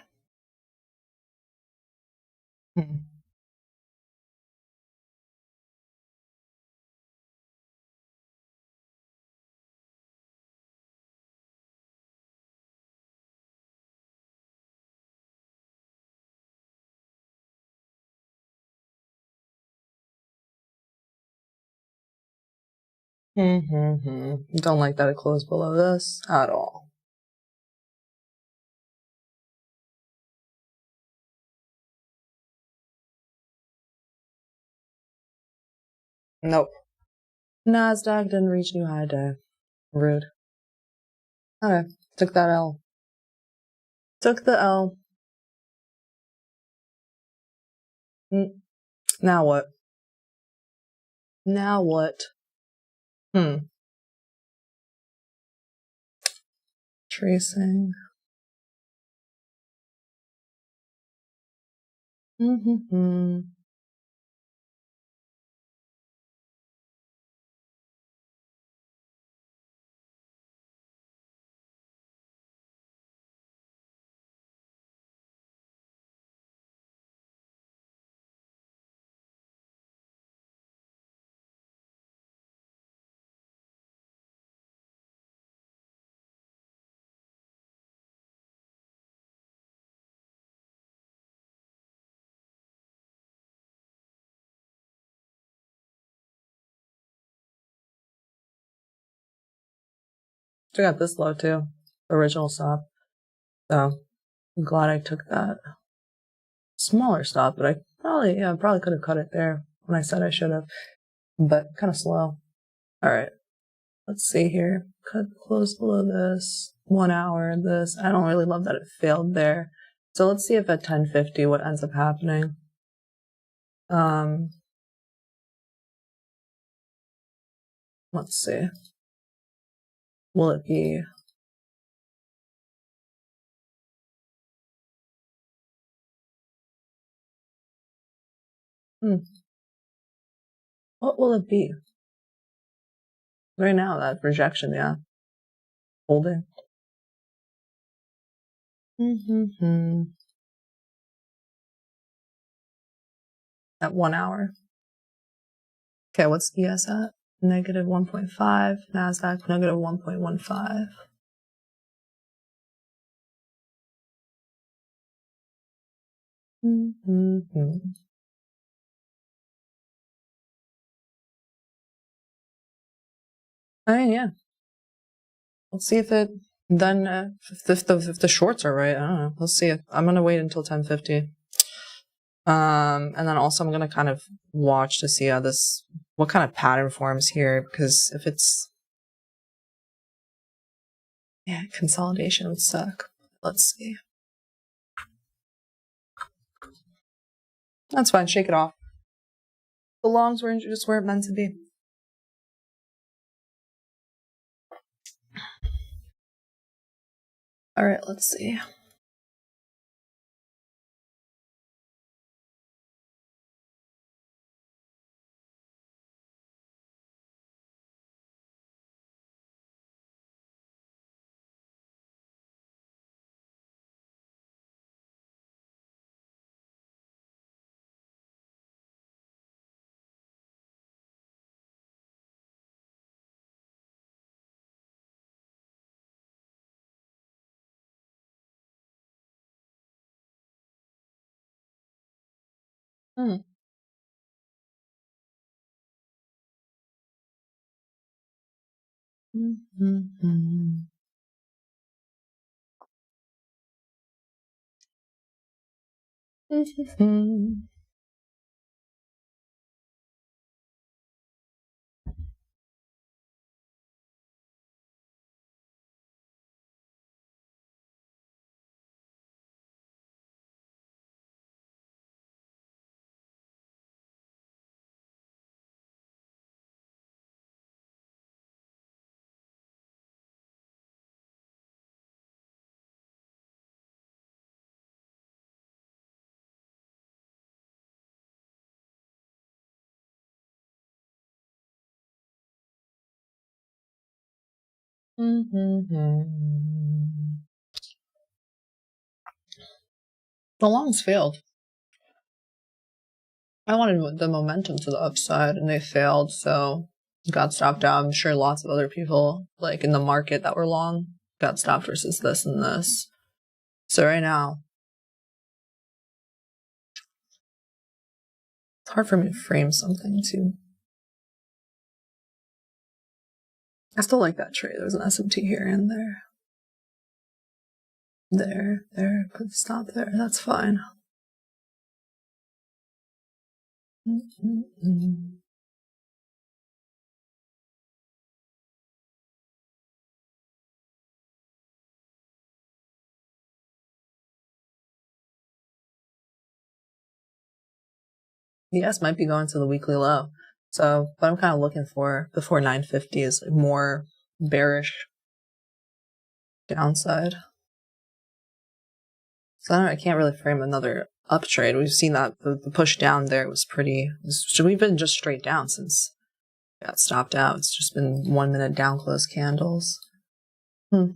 Don't like that it closed below this at all. Nope. NASDAQ didn't reach new high day. Rude. Okay, took that L. Took the L. Now what? Now what? Tracing. I got this low too. Original stop. So I'm glad I took that smaller stop, but I probably could have cut it there when I said I should have. But kind of slow. Alright. Let's see here. Cut close below this. 1 hour this. I don't really love that it failed there. So let's see if at 10:50 what ends up happening. Let's see. Will it be what will it be? Right now, that rejection, yeah. Holding. at 1 hour. Okay, what's ES at? Negative 1.5. NASDAQ, negative 1.15. I mean, yeah. Let's see if it then if the shorts are right. I don't know. Let's see. I'm gonna wait until 10:50. And then also I'm gonna kind of watch to see how what kind of pattern forms here, because if it's consolidation would suck. Let's see. That's fine. Shake it off. The longs were just where it meant to be. All right. Let's see. Hmm. Mm-hmm. Mm-hmm. Mm-hmm. The longs failed. I wanted the momentum to the upside, and they failed, so got stopped out. I'm sure lots of other people, like in the market that were long, got stopped versus this and this. So right now, it's hard for me to frame something too. I still like that trade. There's an SMT here and there. There. Put the stop there. That's fine. Mm-hmm. Yes, might be going to the weekly low. So, but I'm kind of looking for before 950 is like more bearish downside. So I can't really frame another up trade. We've seen that the push down there was pretty. We've been just straight down since it got stopped out. It's just been 1 minute down close candles. Anyway,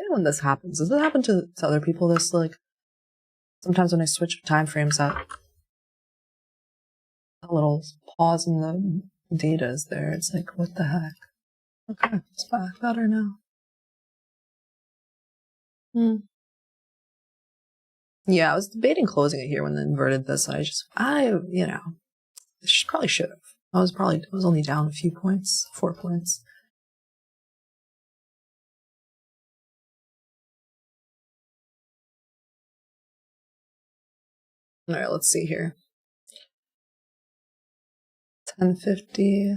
when this happens, does it happen to other people? This like sometimes when I switch time frames up, a little pause in the data is there. It's like, what the heck? Okay, it's back better now. Yeah, I was debating closing it here when they inverted this. I probably should have. I was only down a few points, 4 points. All right, let's see here. 1050.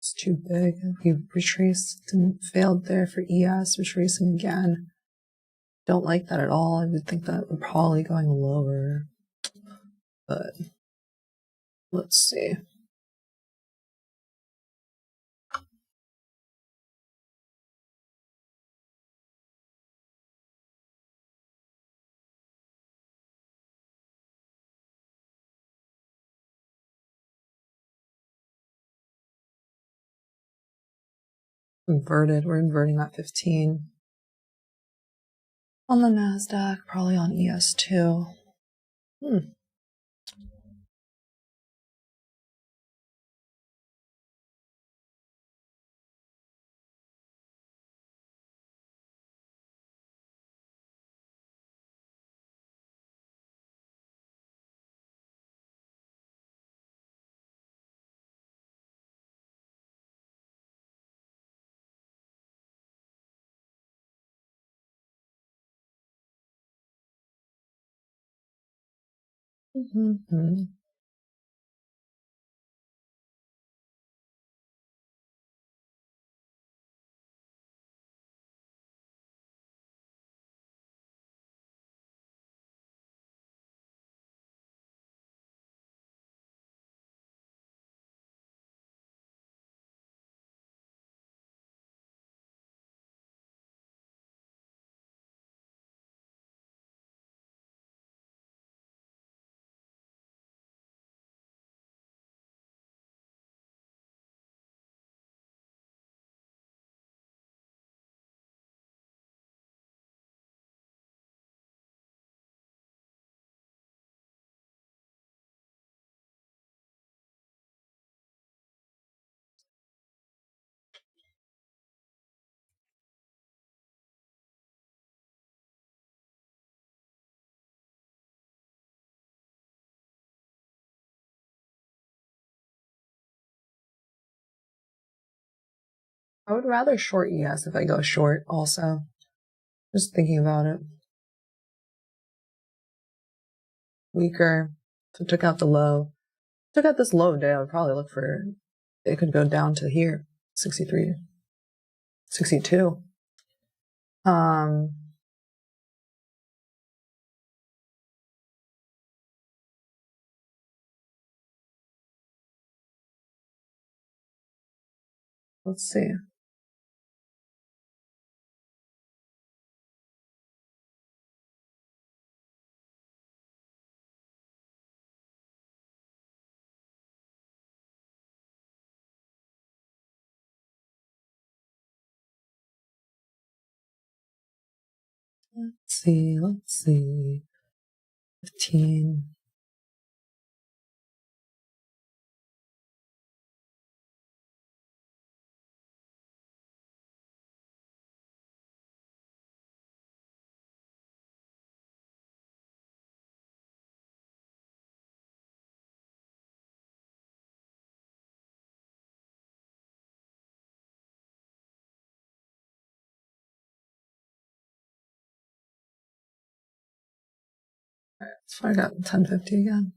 It's too big. He retraced and failed there for ES, retracing again. Don't like that at all. I would think that would probably going lower. But let's see. Inverted. We're inverting that 15. On the NASDAQ, probably on ES2. Mm-hmm. I would rather short ES if I go short also. Just thinking about it. Weaker. So took out the low. Took out this low today. I would probably look for it could go down to here. 63. 62. Let's see. Let's see. 15. Alright, let's find out 1050 again.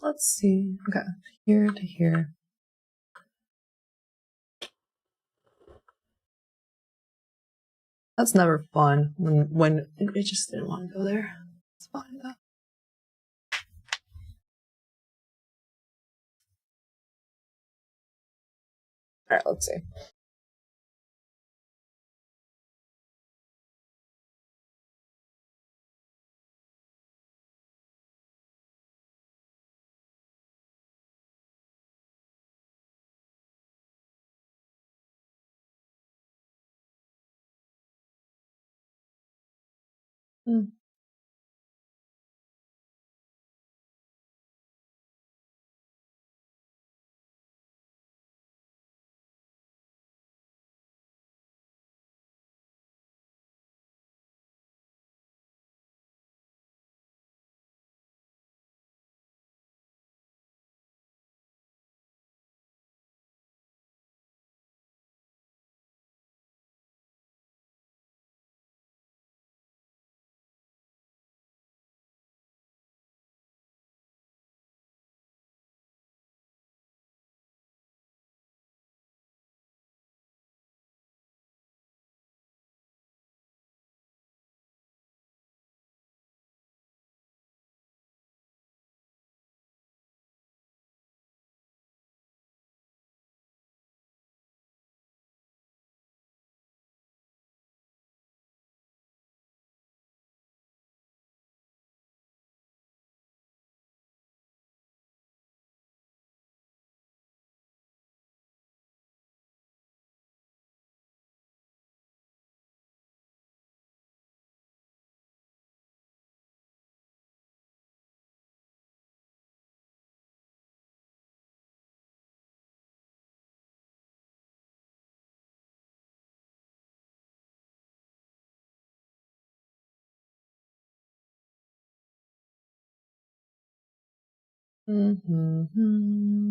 Let's see. Okay, here to here. That's never fun when it just didn't want to go there. It's fine though. All right, let's see. Mm-hmm.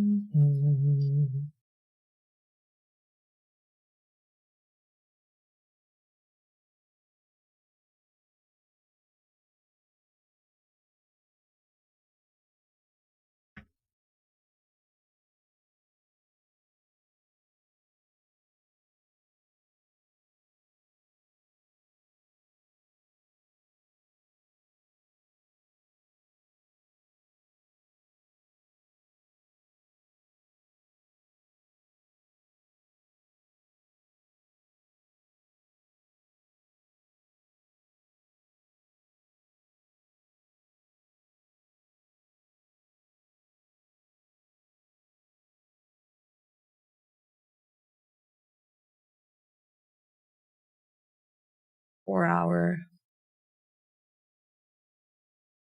4 hour.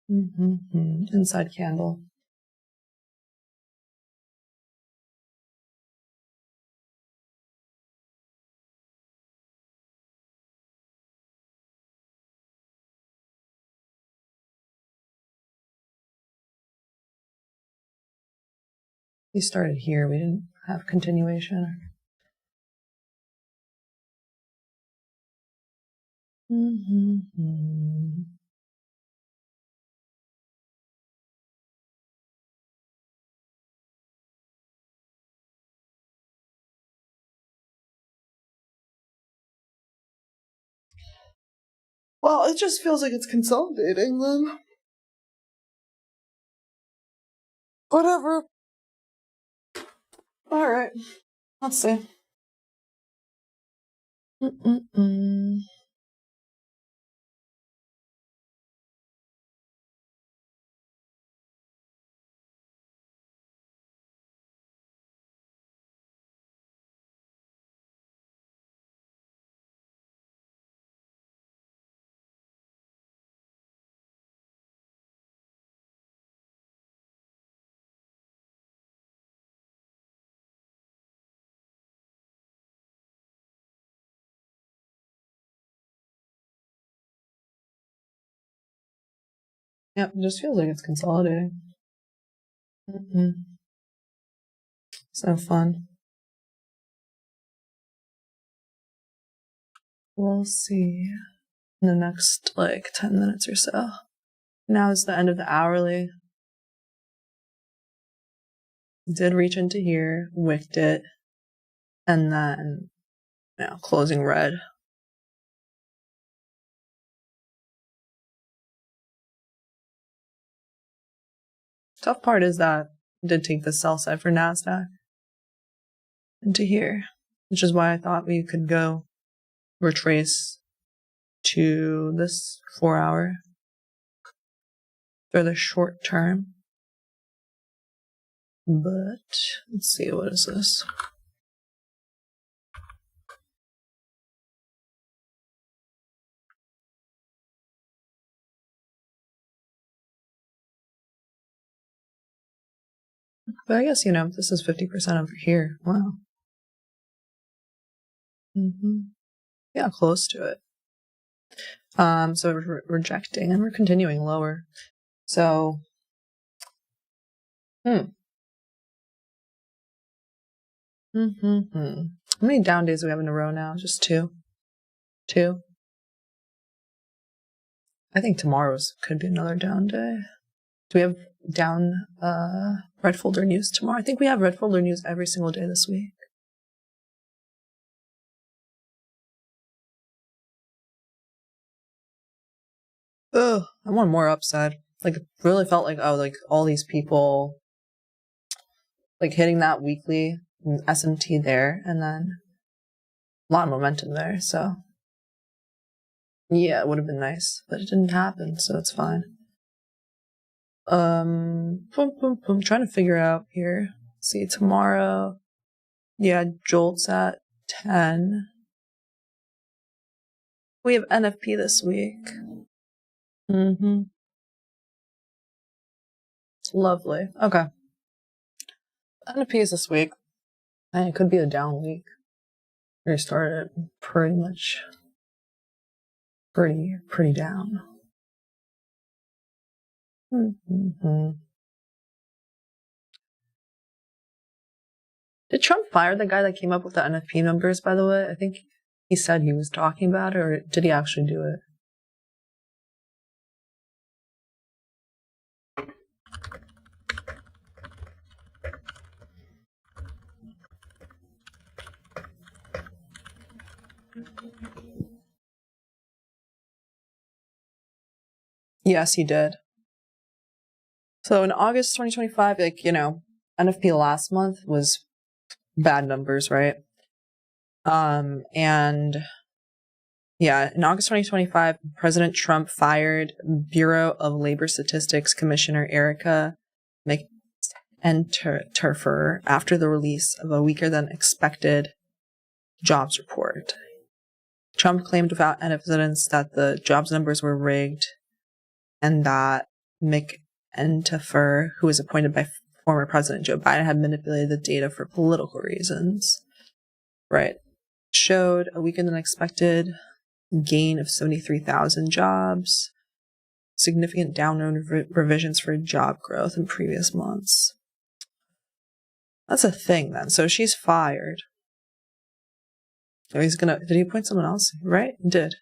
Inside candle. We started here. We didn't have continuation. Well, it just feels like it's consolidating then. Whatever. All right. Let's see. Yep, it just feels like it's consolidating. So fun. We'll see in the next 10 minutes or so. Now is the end of the hourly. Did reach into here, wicked it, and then closing red. Tough part is that I did take the sell side for NASDAQ into here, which is why I thought we could go retrace to this 4 hour for the short term. But let's see, what is this? But I guess, this is 50% over here. Wow. Yeah, close to it. So we're rejecting and we're continuing lower. So, How many down days do we have in a row now? Just two? Two? I think tomorrow's could be another down day. Do we have down red folder news tomorrow? I think we have red folder news every single day this week. Ugh, I want more upside. It really felt like all these people hitting that weekly SMT there, and then a lot of momentum there. So yeah, it would have been nice, but it didn't happen, so it's fine. Trying to figure out here. See, tomorrow, yeah, Jolt's at 10. We have NFP this week. Lovely. Okay. NFP is this week. And it could be a down week. We started pretty much pretty down. Did Trump fire the guy that came up with the NFP numbers, by the way? I think he said he was talking about it, or did he actually do it? Yes, he did. So in August 2025, NFP last month was bad numbers, right? And yeah, in August 2025, President Trump fired Bureau of Labor Statistics Commissioner Erica McEntterfer after the release of a weaker than expected jobs report. Trump claimed without evidence that the jobs numbers were rigged and that McEntterfer, who was appointed by former President Joe Biden, had manipulated the data for political reasons. Right. Showed a weaker than expected gain of 73,000 jobs, significant downward revisions for job growth in previous months. That's a thing then. So she's fired. Oh, did he appoint someone else? Right? He did.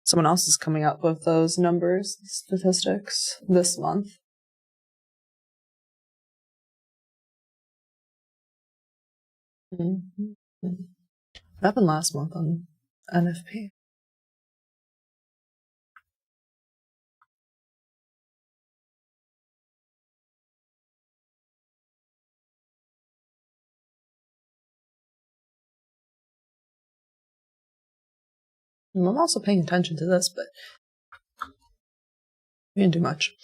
Someone else is coming up with those numbers, statistics, this month. Mm-hmm. What happened last month on NFP? I'm also paying attention to this, but we didn't do much.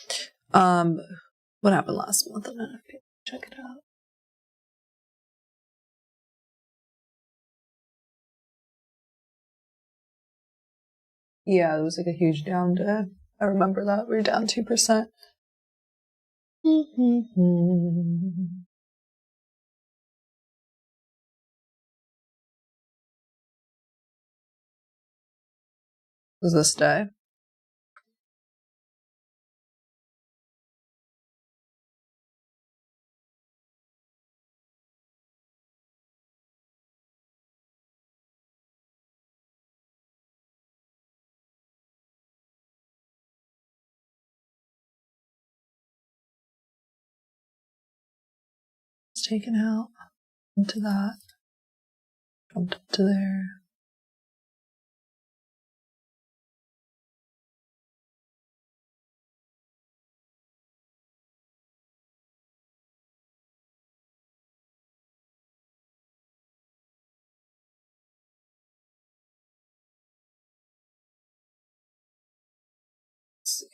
What happened last month on NFP? Check it out. Yeah, it was like a huge down day. I remember that. We were down 2%. Was this day? It's taken out into that. Jumped up to there. Let's see.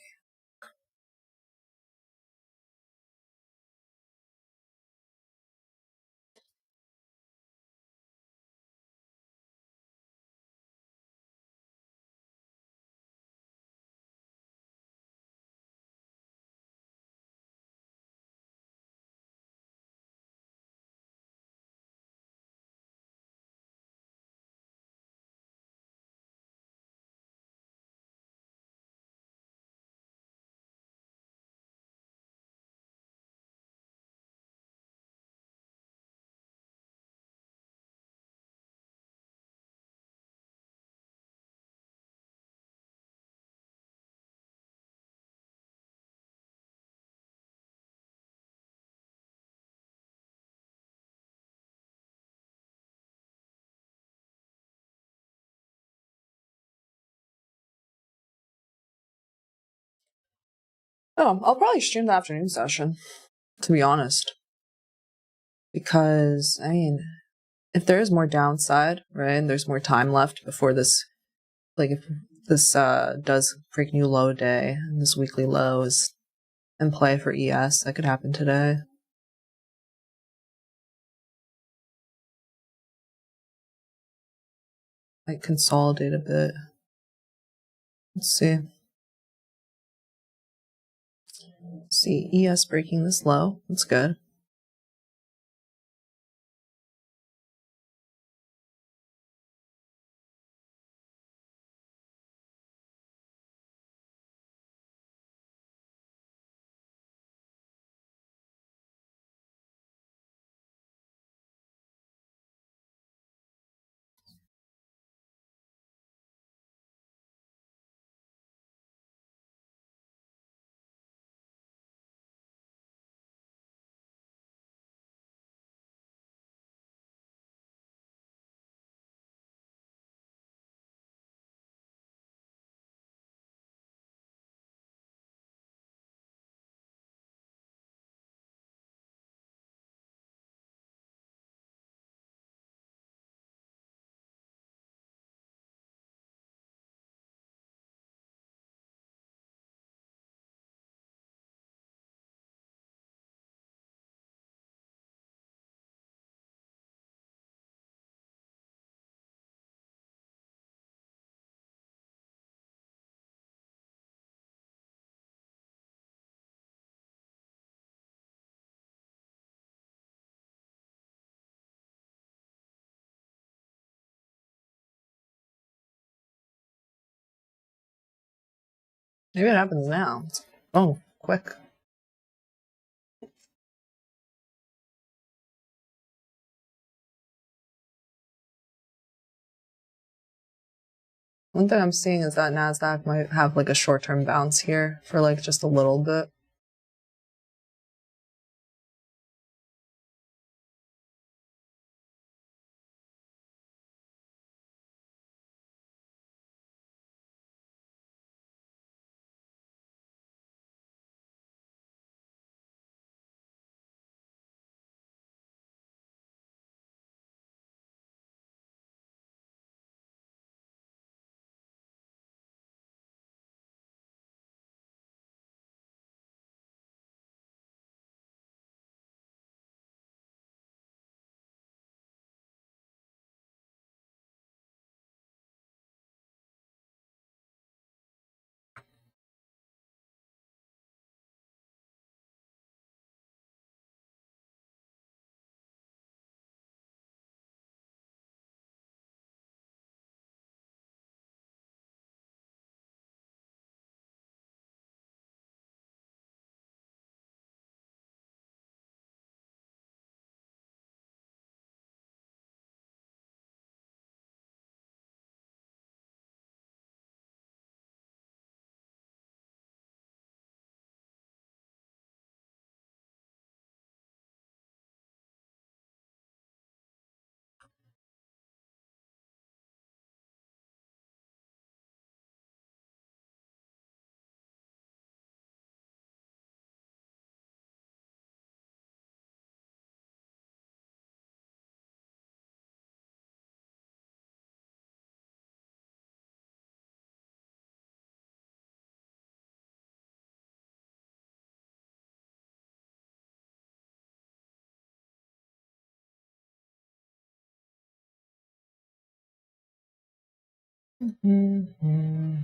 Oh, I'll probably stream the afternoon session, to be honest. Because, if there is more downside, right, and there's more time left before this, if this does break new low day, and this weekly low is in play for ES, that could happen today. Might consolidate a bit. Let's see. See, ES breaking this low. That's good. Maybe it happens now. Oh, quick. One thing I'm seeing is that NASDAQ might have like a short-term bounce here for like just a little bit. Mm-hmm.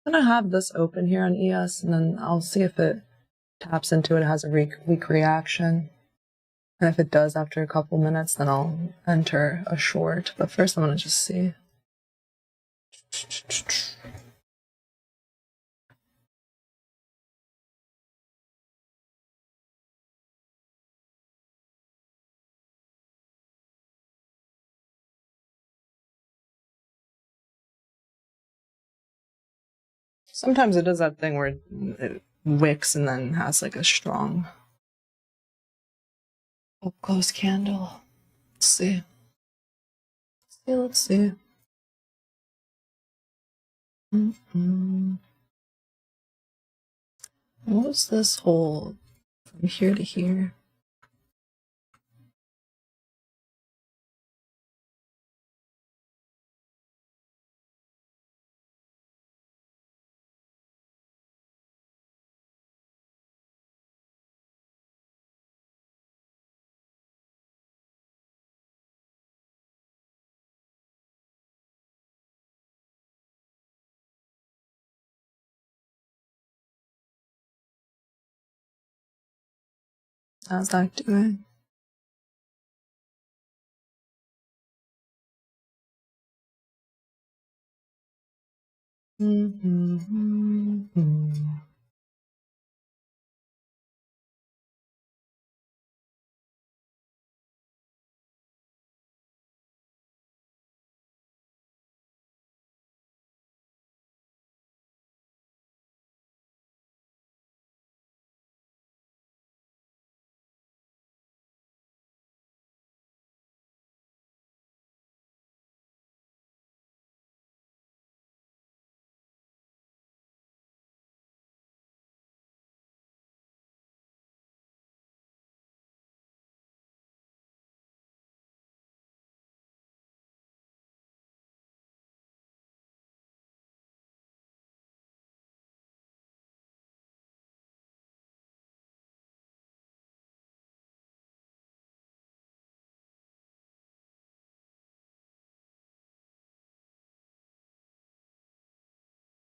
I'm gonna have this open here on ES, and then I'll see if it taps into it, has a weak reaction. And if it does after a couple minutes, then I'll enter a short. But first, I'm gonna just see. Sometimes it does that thing where it wicks and then has like a strong up close candle. Let's see. Let's see. What was this hole from here to here? How's that doing?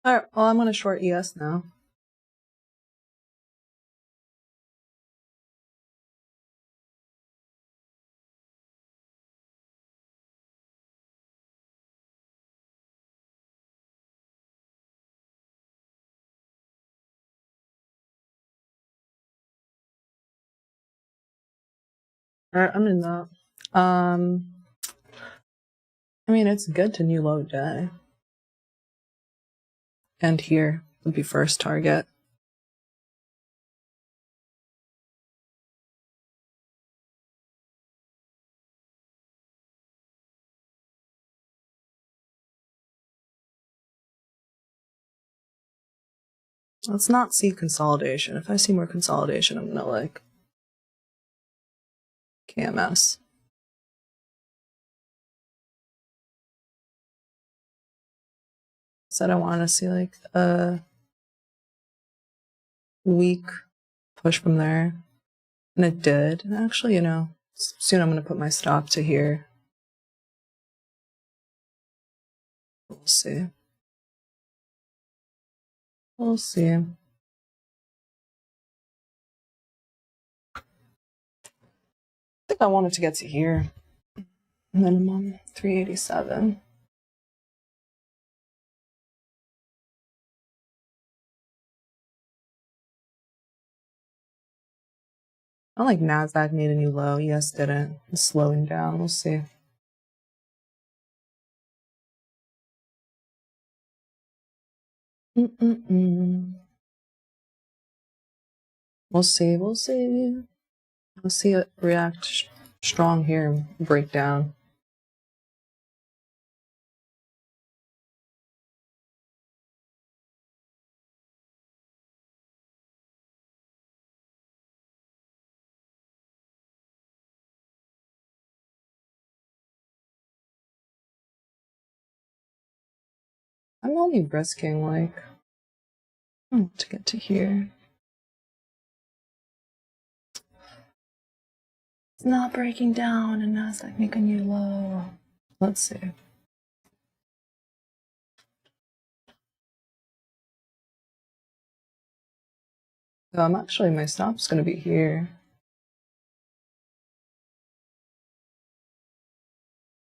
All right, well, I'm going to short ES now. All right, I'm in that. I mean, it's good to new low day. And here would be first target. Let's not see consolidation. If I see more consolidation, I'm gonna like KMS. Said I want to see like a weak push from there. And it did. And actually, you know, soon I'm gonna put my stop to here. We'll see. We'll see. I think I wanted to get to here. Minimum 387. I don't like NASDAQ made a new low. Yes, didn't. It's slowing down. We'll see. We'll see. We'll see. We'll see it react strong here and break down. I'm only risking like to get to here. It's not breaking down and NASDAQ make a new low. Let's see. So I'm actually, my stop's gonna be here.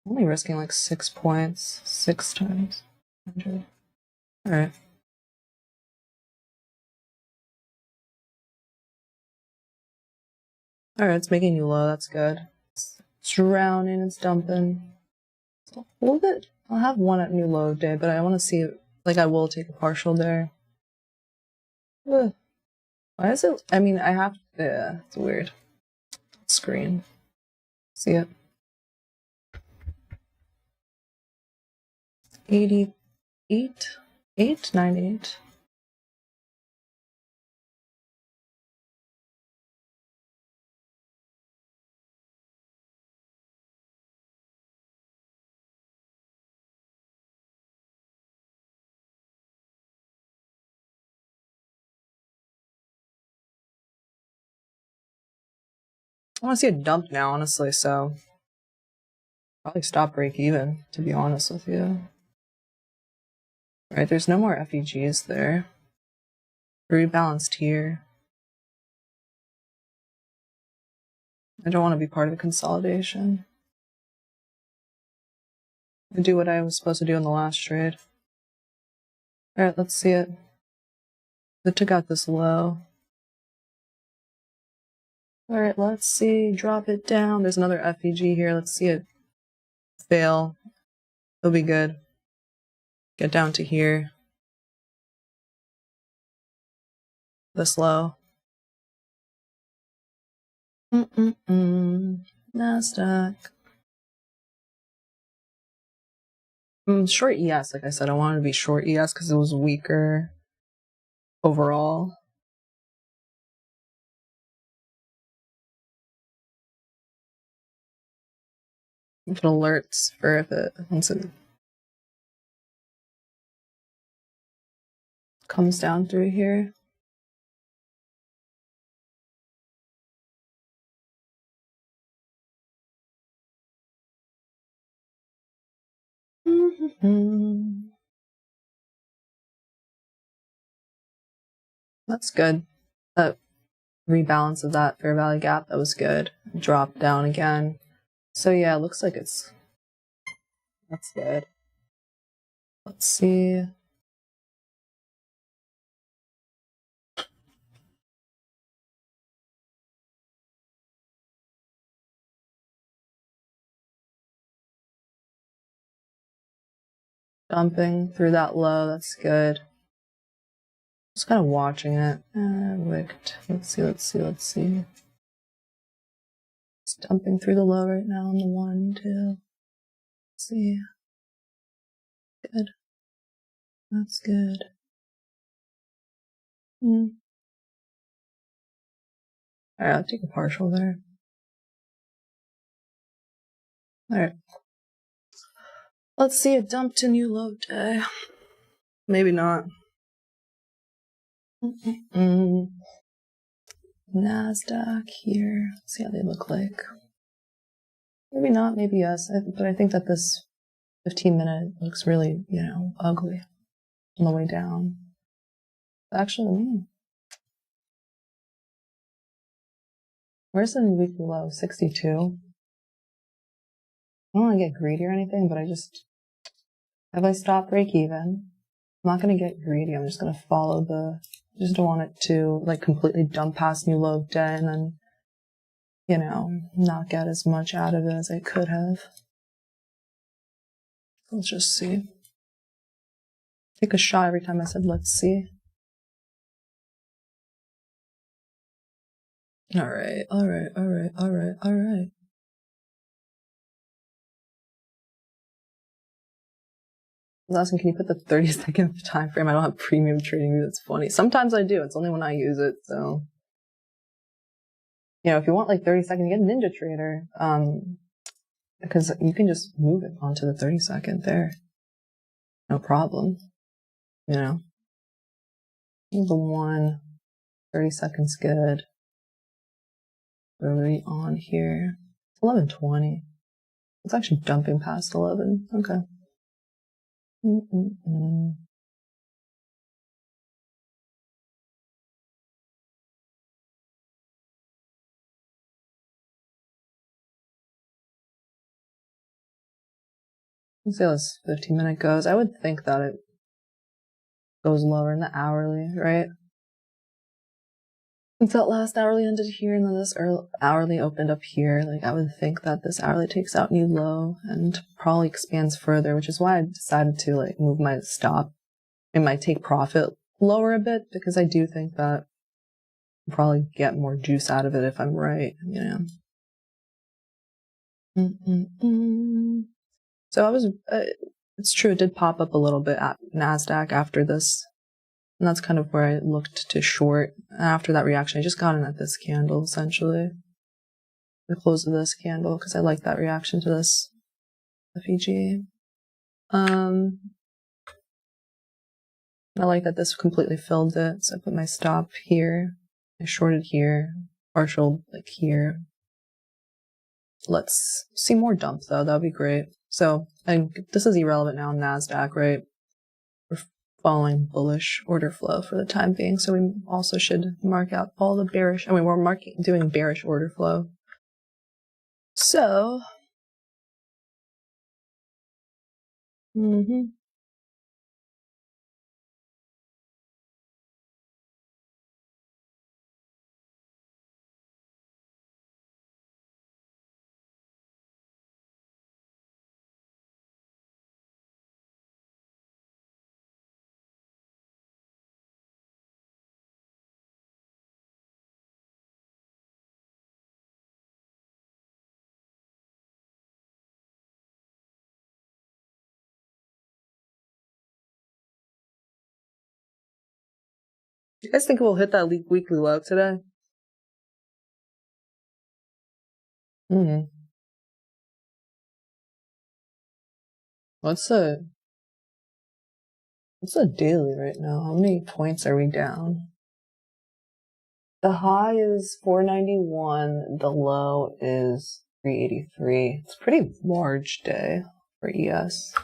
I'm only risking like 6 points, 6 times 100. All right. All right, it's making new low. That's good. It's drowning. It's dumping. So a little bit. I'll have one at new low day, but I want to see. Like, I will take a partial there. Ugh. Why is it? I mean, I have. Yeah, it's weird. Screen. See it. 88, 898. I want to see a dump now, honestly. So probably stop break even. To be honest with you. All right, there's no more FEGs there. Rebalanced here. I don't want to be part of a consolidation. I do what I was supposed to do in the last trade. Alright, let's see it. They took out this low. Alright, let's see. Drop it down. There's another FEG here. Let's see it fail. It'll be good. Get down to here. This low. NASDAQ. Short ES, like I said, I wanted to be short ES because it was weaker overall. If it alerts for if it, once it comes down through here. That's good. That rebalance of that fair value gap, that was good. Dropped down again. So yeah, it looks like that's good. Let's see. Dumping through that low, that's good. Just kind of watching it. Wicked. Let's see. It's dumping through the low right now on the 1, 2. Let's see. Good. That's good. Alright, I'll take a partial there. Alright. Let's see a dump to new low day. Maybe not. NASDAQ here. Let's see how they look like. Maybe not, maybe yes. But I think that this 15-minute looks really, ugly on the way down. Actually, where's the weekly low? 62. I don't want to get greedy or anything, but if I stop break even, I'm not going to get greedy. I'm just going to follow just don't want it to like completely dump past new low of day and then, not get as much out of it as I could have. Let's just see. Take a shot every time I said, let's see. All right. I was asking, can you put the 30-second time frame? I don't have premium trading view. That's funny. Sometimes I do. It's only when I use it. So, if you want like 30 seconds, get a Ninja Trader. Because you can just move it onto the 30-second there. No problem. The 30 seconds good. Really on here. 11:20. It's actually dumping past 11. Okay. Let's see how this 15-minute goes. I would think that it goes lower in the hourly, right? Since that last hourly ended here and then this hourly opened up here, like I would think that this hourly takes out new low and probably expands further, which is why I decided to like move my stop and my take profit lower a bit, because I do think that I'll probably get more juice out of it if I'm right, So it's true, it did pop up a little bit at NASDAQ after this. And that's kind of where I looked to short. After that reaction, I just got in at this candle, essentially. The close of this candle, because I like that reaction to this FEG. I like that this completely filled it, so I put my stop here. I shorted here, partial like here. Let's see more dump though, that'd be great. So, this is irrelevant now in NASDAQ, right? Following bullish order flow for the time being, so we also should mark out all the bearish. We're doing bearish order flow. So, you guys think we'll hit that weekly low today? What's the daily right now? How many points are we down? The high is 491. The low is 383. It's a pretty large day for ES.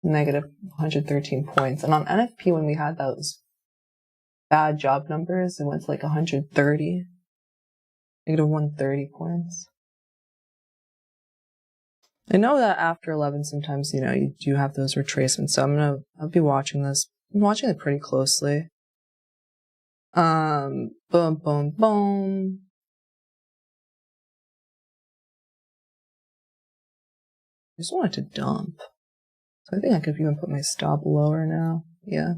negative 113 points. And on NFP, when we had those bad job numbers, it went to like 130, negative 130 points. I know that after 11, sometimes, you know, you do have those retracements. So I'll be watching this. I'm watching it pretty closely. Boom, boom, boom. I just wanted to dump. So I think I could even put my stop lower now. Yeah.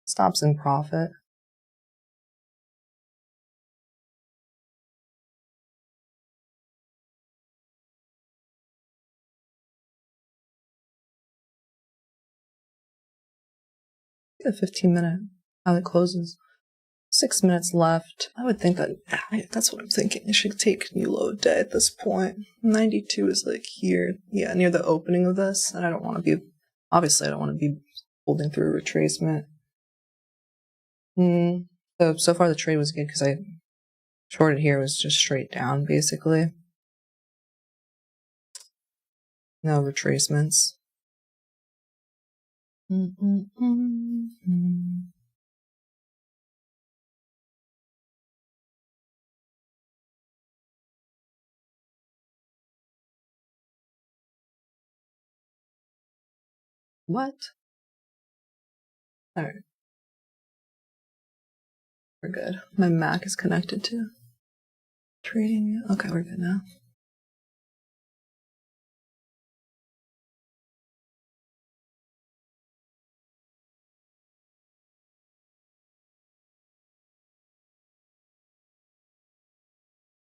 Stops in profit. The 15-minute, how it closes. 6 minutes left. I would think that, that's what I'm thinking. I should take new low day at this point. 92 is like here, yeah, near the opening of this. And I don't want to be, obviously I don't want to be holding through a retracement. So far the trade was good because I shorted here, was just straight down basically. No retracements. What? Alright. We're good. My Mac is connected to trading. Okay, we're good now.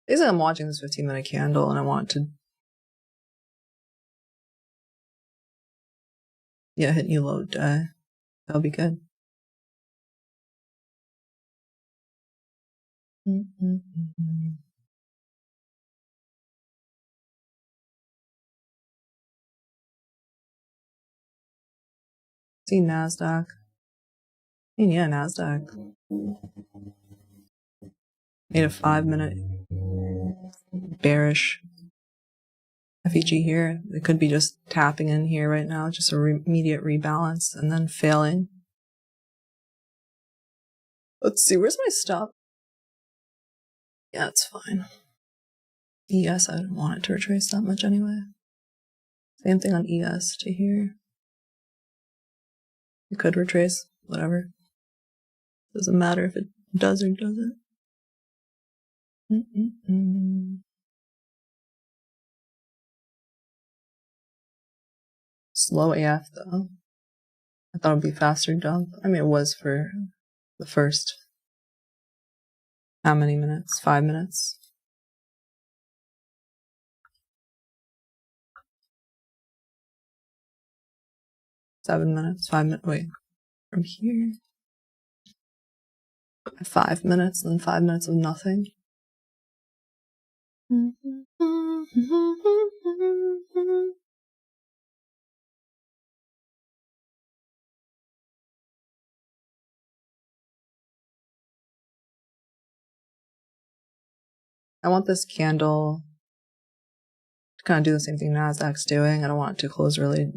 Basically, I'm watching this 15-minute candle and I want to, yeah, hit new low day. That'll be good. See NASDAQ. Yeah, NASDAQ. Made a 5-minute bearish FEG here. It could be just tapping in here right now, just a immediate rebalance and then failing. Let's see, where's my stop? Yeah, it's fine. ES, I don't want it to retrace that much anyway. Same thing on ES to here. It could retrace, whatever. Doesn't matter if it does or doesn't. Slow AF though. I thought it'd be faster dump. I mean, it was for the first. How many minutes? 5 minutes. Seven minutes. 5 minutes. Wait, from here. 5 minutes, then 5 minutes of nothing. I want this candle to kind of do the same thing NASDAQ's doing. I don't want it to close really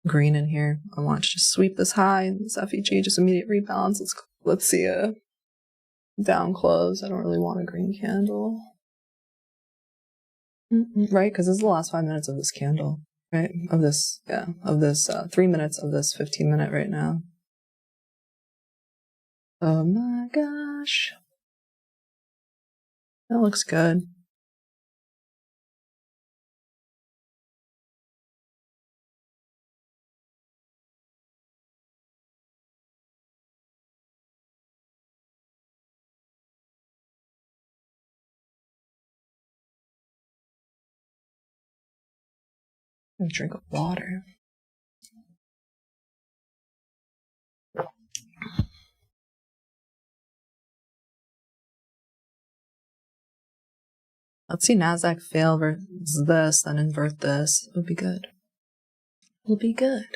green in here. I want to just sweep this high, this FEG, just immediate rebalance. Let's see a down close. I don't really want a green candle. Right? Because this is the last 5 minutes of this candle, right? Of this 3 minutes of this 15-minute right now. Oh my gosh. That looks good. I'm gonna drink water. Let's see NASDAQ fail versus this, then invert this. It would be good. It'll be good.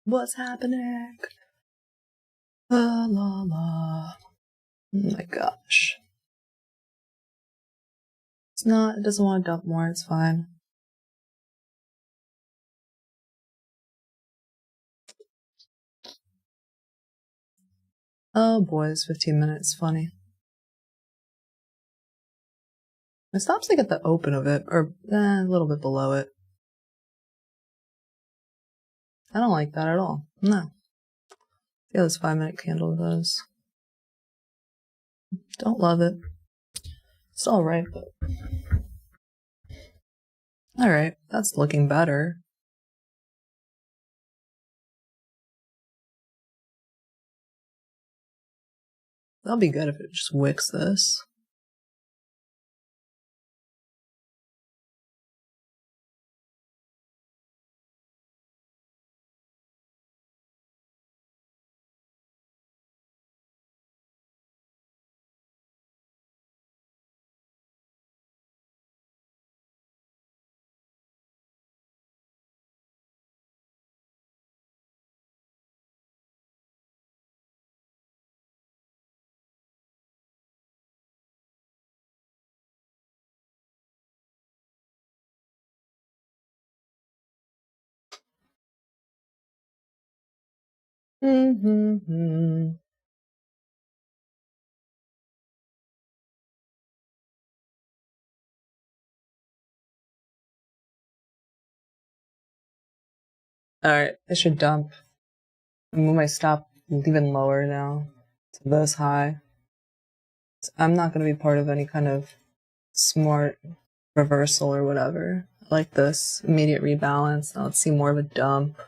What's happening? La la la. Oh my gosh. It's not, it doesn't want to dump more, it's fine. Oh boy, it's 15 minutes, funny. It stops like at the open of it, or a little bit below it. I don't like that at all. No. Yeah, this 5-minute candle does. Don't love it. It's alright, but... Alright, that's looking better. That'll be good if it just wicks this. Alright, it should dump. Move my stop even lower now to this high. I'm not going to be part of any kind of smart reversal or whatever. I like this immediate rebalance. Now let's see more of a dump.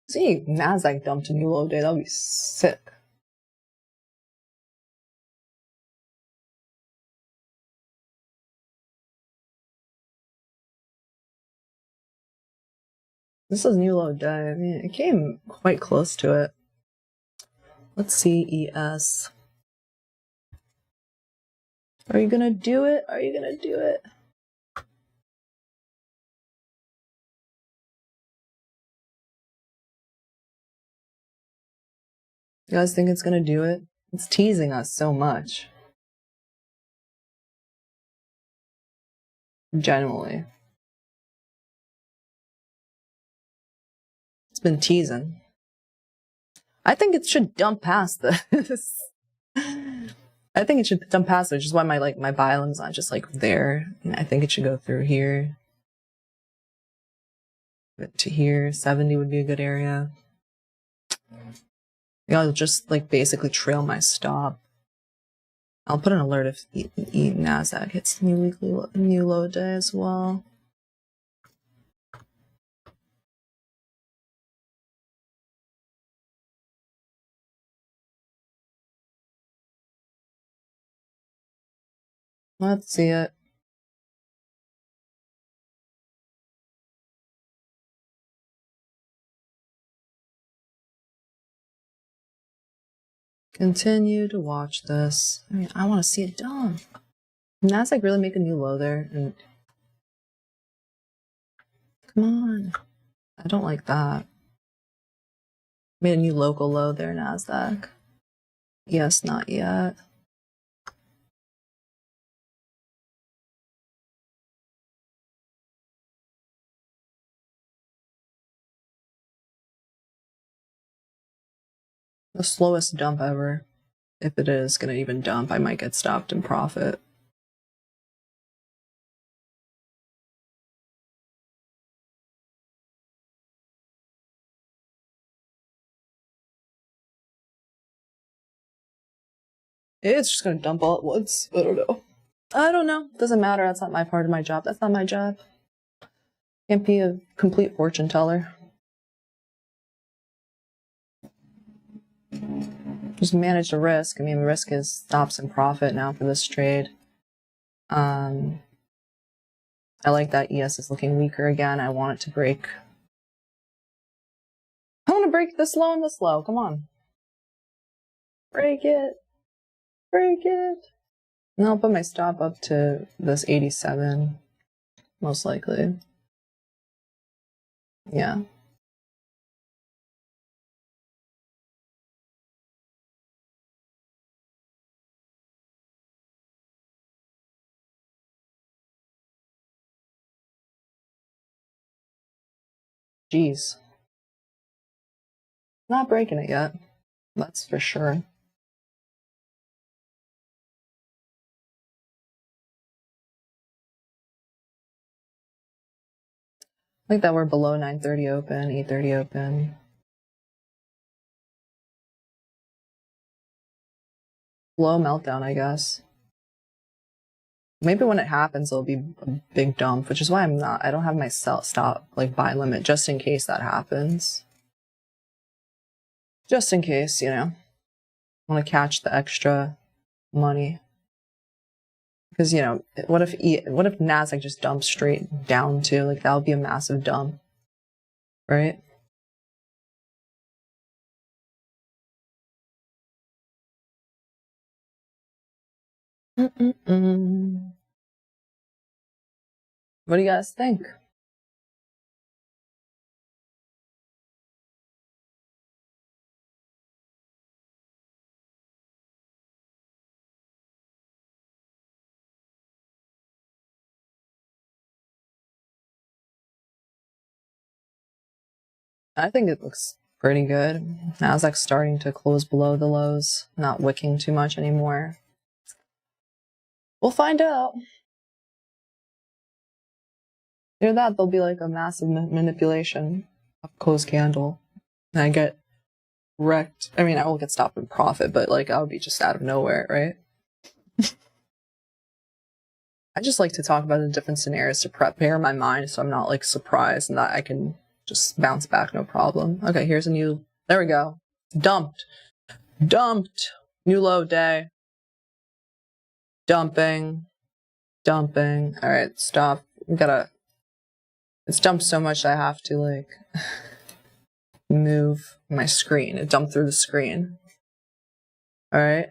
See, Nasdaq dumped a new low day. That would be sick. This is new low day. I mean, it came quite close to it. Let's see, ES. Are you gonna do it? Are you gonna do it? You guys think it's gonna do it? It's teasing us so much. Genuinely. It's been teasing. I think it should dump past this. I think it should dump past it, which is why my buy limit's not just like there. I think it should go through here. To here, 70 would be a good area. I'll just like basically trail my stop. I'll put an alert if Nasdaq hits new low day as well. Let's see it. Continue to watch this. I mean, I want to see it done. Nasdaq really make a new low there, and come on, I don't like that. Made a new local low there, Nasdaq. Yes, not yet. The slowest dump ever. If it is gonna even dump, I might get stopped in profit. It's just gonna dump all at once. I don't know. I don't know. Doesn't matter. That's not my part of my job. That's not my job. Can't be a complete fortune teller. Just manage the risk. I mean, the risk is stops and profit now for this trade. I like that ES is looking weaker again. I want it to break. I want to break this low and this low. Come on. Break it. Break it. And I'll put my stop up to this 87, most likely. Yeah. Jeez. Not breaking it yet. That's for sure. I like that we're below 9:30 open, 8:30 open. Low meltdown, I guess. Maybe when it happens, it'll be a big dump, which is why I don't have my stop, like, buy limit, just in case that happens. Just in case, you know, I want to catch the extra money. Because, you know, what if NASDAQ just dumps straight down to, like, that would be a massive dump, right? What do you guys think? I think it looks pretty good. NASDAQ's starting to close below the lows, not wicking too much anymore. We'll find out. Near that, there'll be like a massive manipulation of closed candle. And I get wrecked. I mean, I will get stopped in profit, but like I'll be just out of nowhere, right? I just like to talk about the different scenarios to prepare my mind so I'm not like surprised and that I can just bounce back no problem. Okay, here's a new, there we go. Dumped. New low day. Dumping. All right, stop. We gotta, it's dumped so much I have to like move my screen. It dumped through the screen. All right,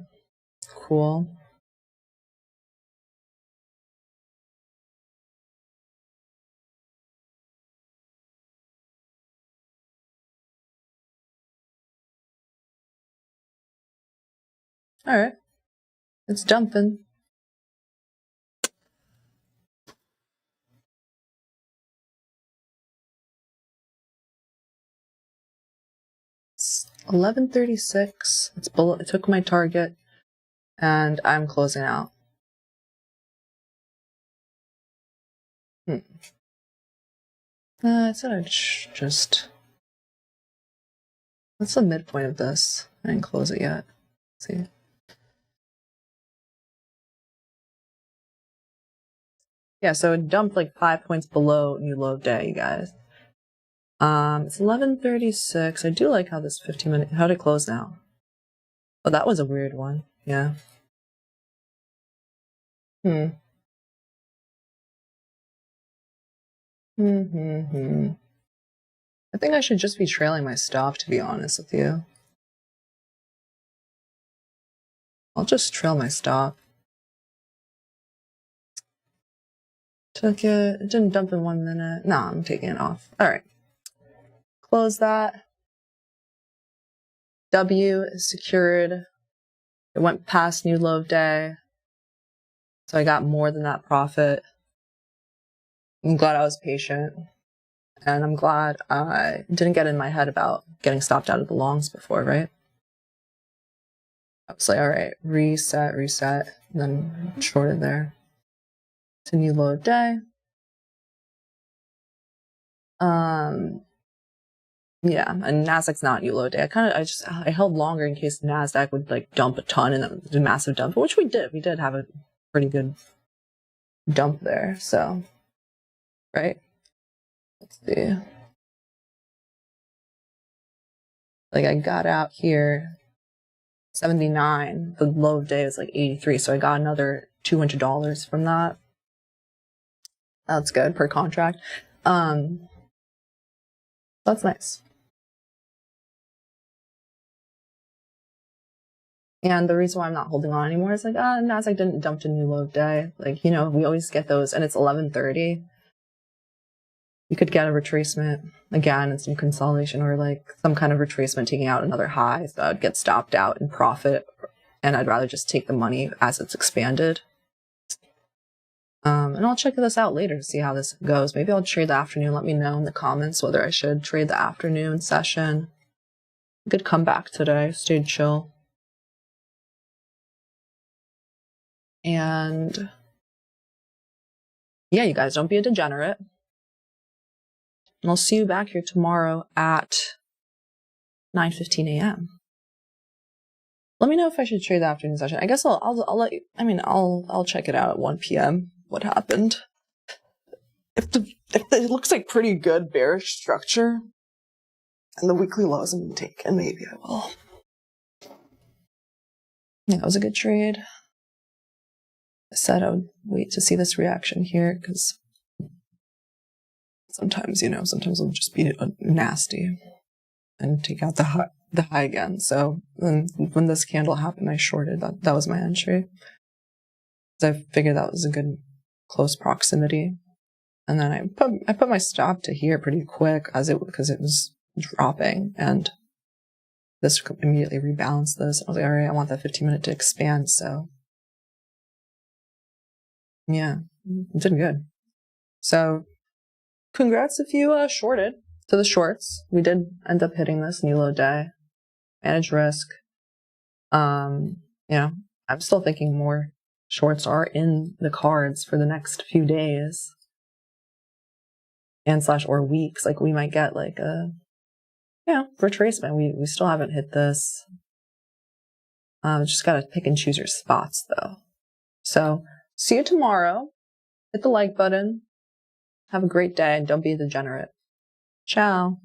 cool. All right, it's dumping. It's 11:36. It's below. It took my target, and I'm closing out. I said I'd just. What's the midpoint of this? I didn't close it yet. Let's see. Yeah, so it dumped like 5 points below new low day, you guys. It's 11:36. I do like how this 15-minute. How'd it close now? Oh, that was a weird one. Yeah. I think I should just be trailing my stop, to be honest with you. I'll just trail my stop. Took it. It didn't dump in 1 minute. No, I'm taking it off. All right. Close that. W is secured. It went past new low of day. So I got more than that profit. I'm glad I was patient. And I'm glad I didn't get in my head about getting stopped out of the longs before, right? I was like, all right, reset, and then shorted there. It's a new low of day. Yeah, and NASDAQ's not new low day. I held longer in case NASDAQ would like dump a ton and then do a massive dump, which we did. We did have a pretty good dump there, so, right? Let's see. Like I got out here 79. The low of day was like 83, so I got another $200 from that. That's good per contract. That's nice. And the reason why I'm not holding on anymore is like, Nasdaq didn't dump a new low of day. Like, you know, we always get those, and it's 11:30. You could get a retracement again and some consolidation, or like some kind of retracement taking out another high. So I'd get stopped out and profit, and I'd rather just take the money as it's expanded. And I'll check this out later to see how this goes. Maybe I'll trade the afternoon. Let me know in the comments whether I should trade the afternoon session. Good comeback today. Stayed chill. And yeah, you guys, don't be a degenerate. And I'll see you back here tomorrow at 9:15 a.m. Let me know if I should trade the afternoon session. I guess I'll let you. I mean, I'll check it out at 1 p.m. What happened? If it looks like pretty good bearish structure, and the weekly low hasn't been taken, maybe I will. Yeah, that was a good trade. I said I would wait to see this reaction here because sometimes, you know, sometimes it'll just be nasty and take out the high again. So when this candle happened, I shorted. That was my entry. So I figured that was a good close proximity. And then I put my stop to here pretty quick because it was dropping, and this immediately rebalanced this. I was like, all right, I want that 15-minute to expand. So yeah, it did good. So congrats if you shorted to the shorts. We did end up hitting this new low day. Manage risk. You know, I'm still thinking more shorts are in the cards for the next few days and / or weeks. Like we might get like a, you know, retracement. We still haven't hit this. Just gotta pick and choose your spots though. So see you tomorrow. Hit the like button. Have a great day and don't be a degenerate. Ciao.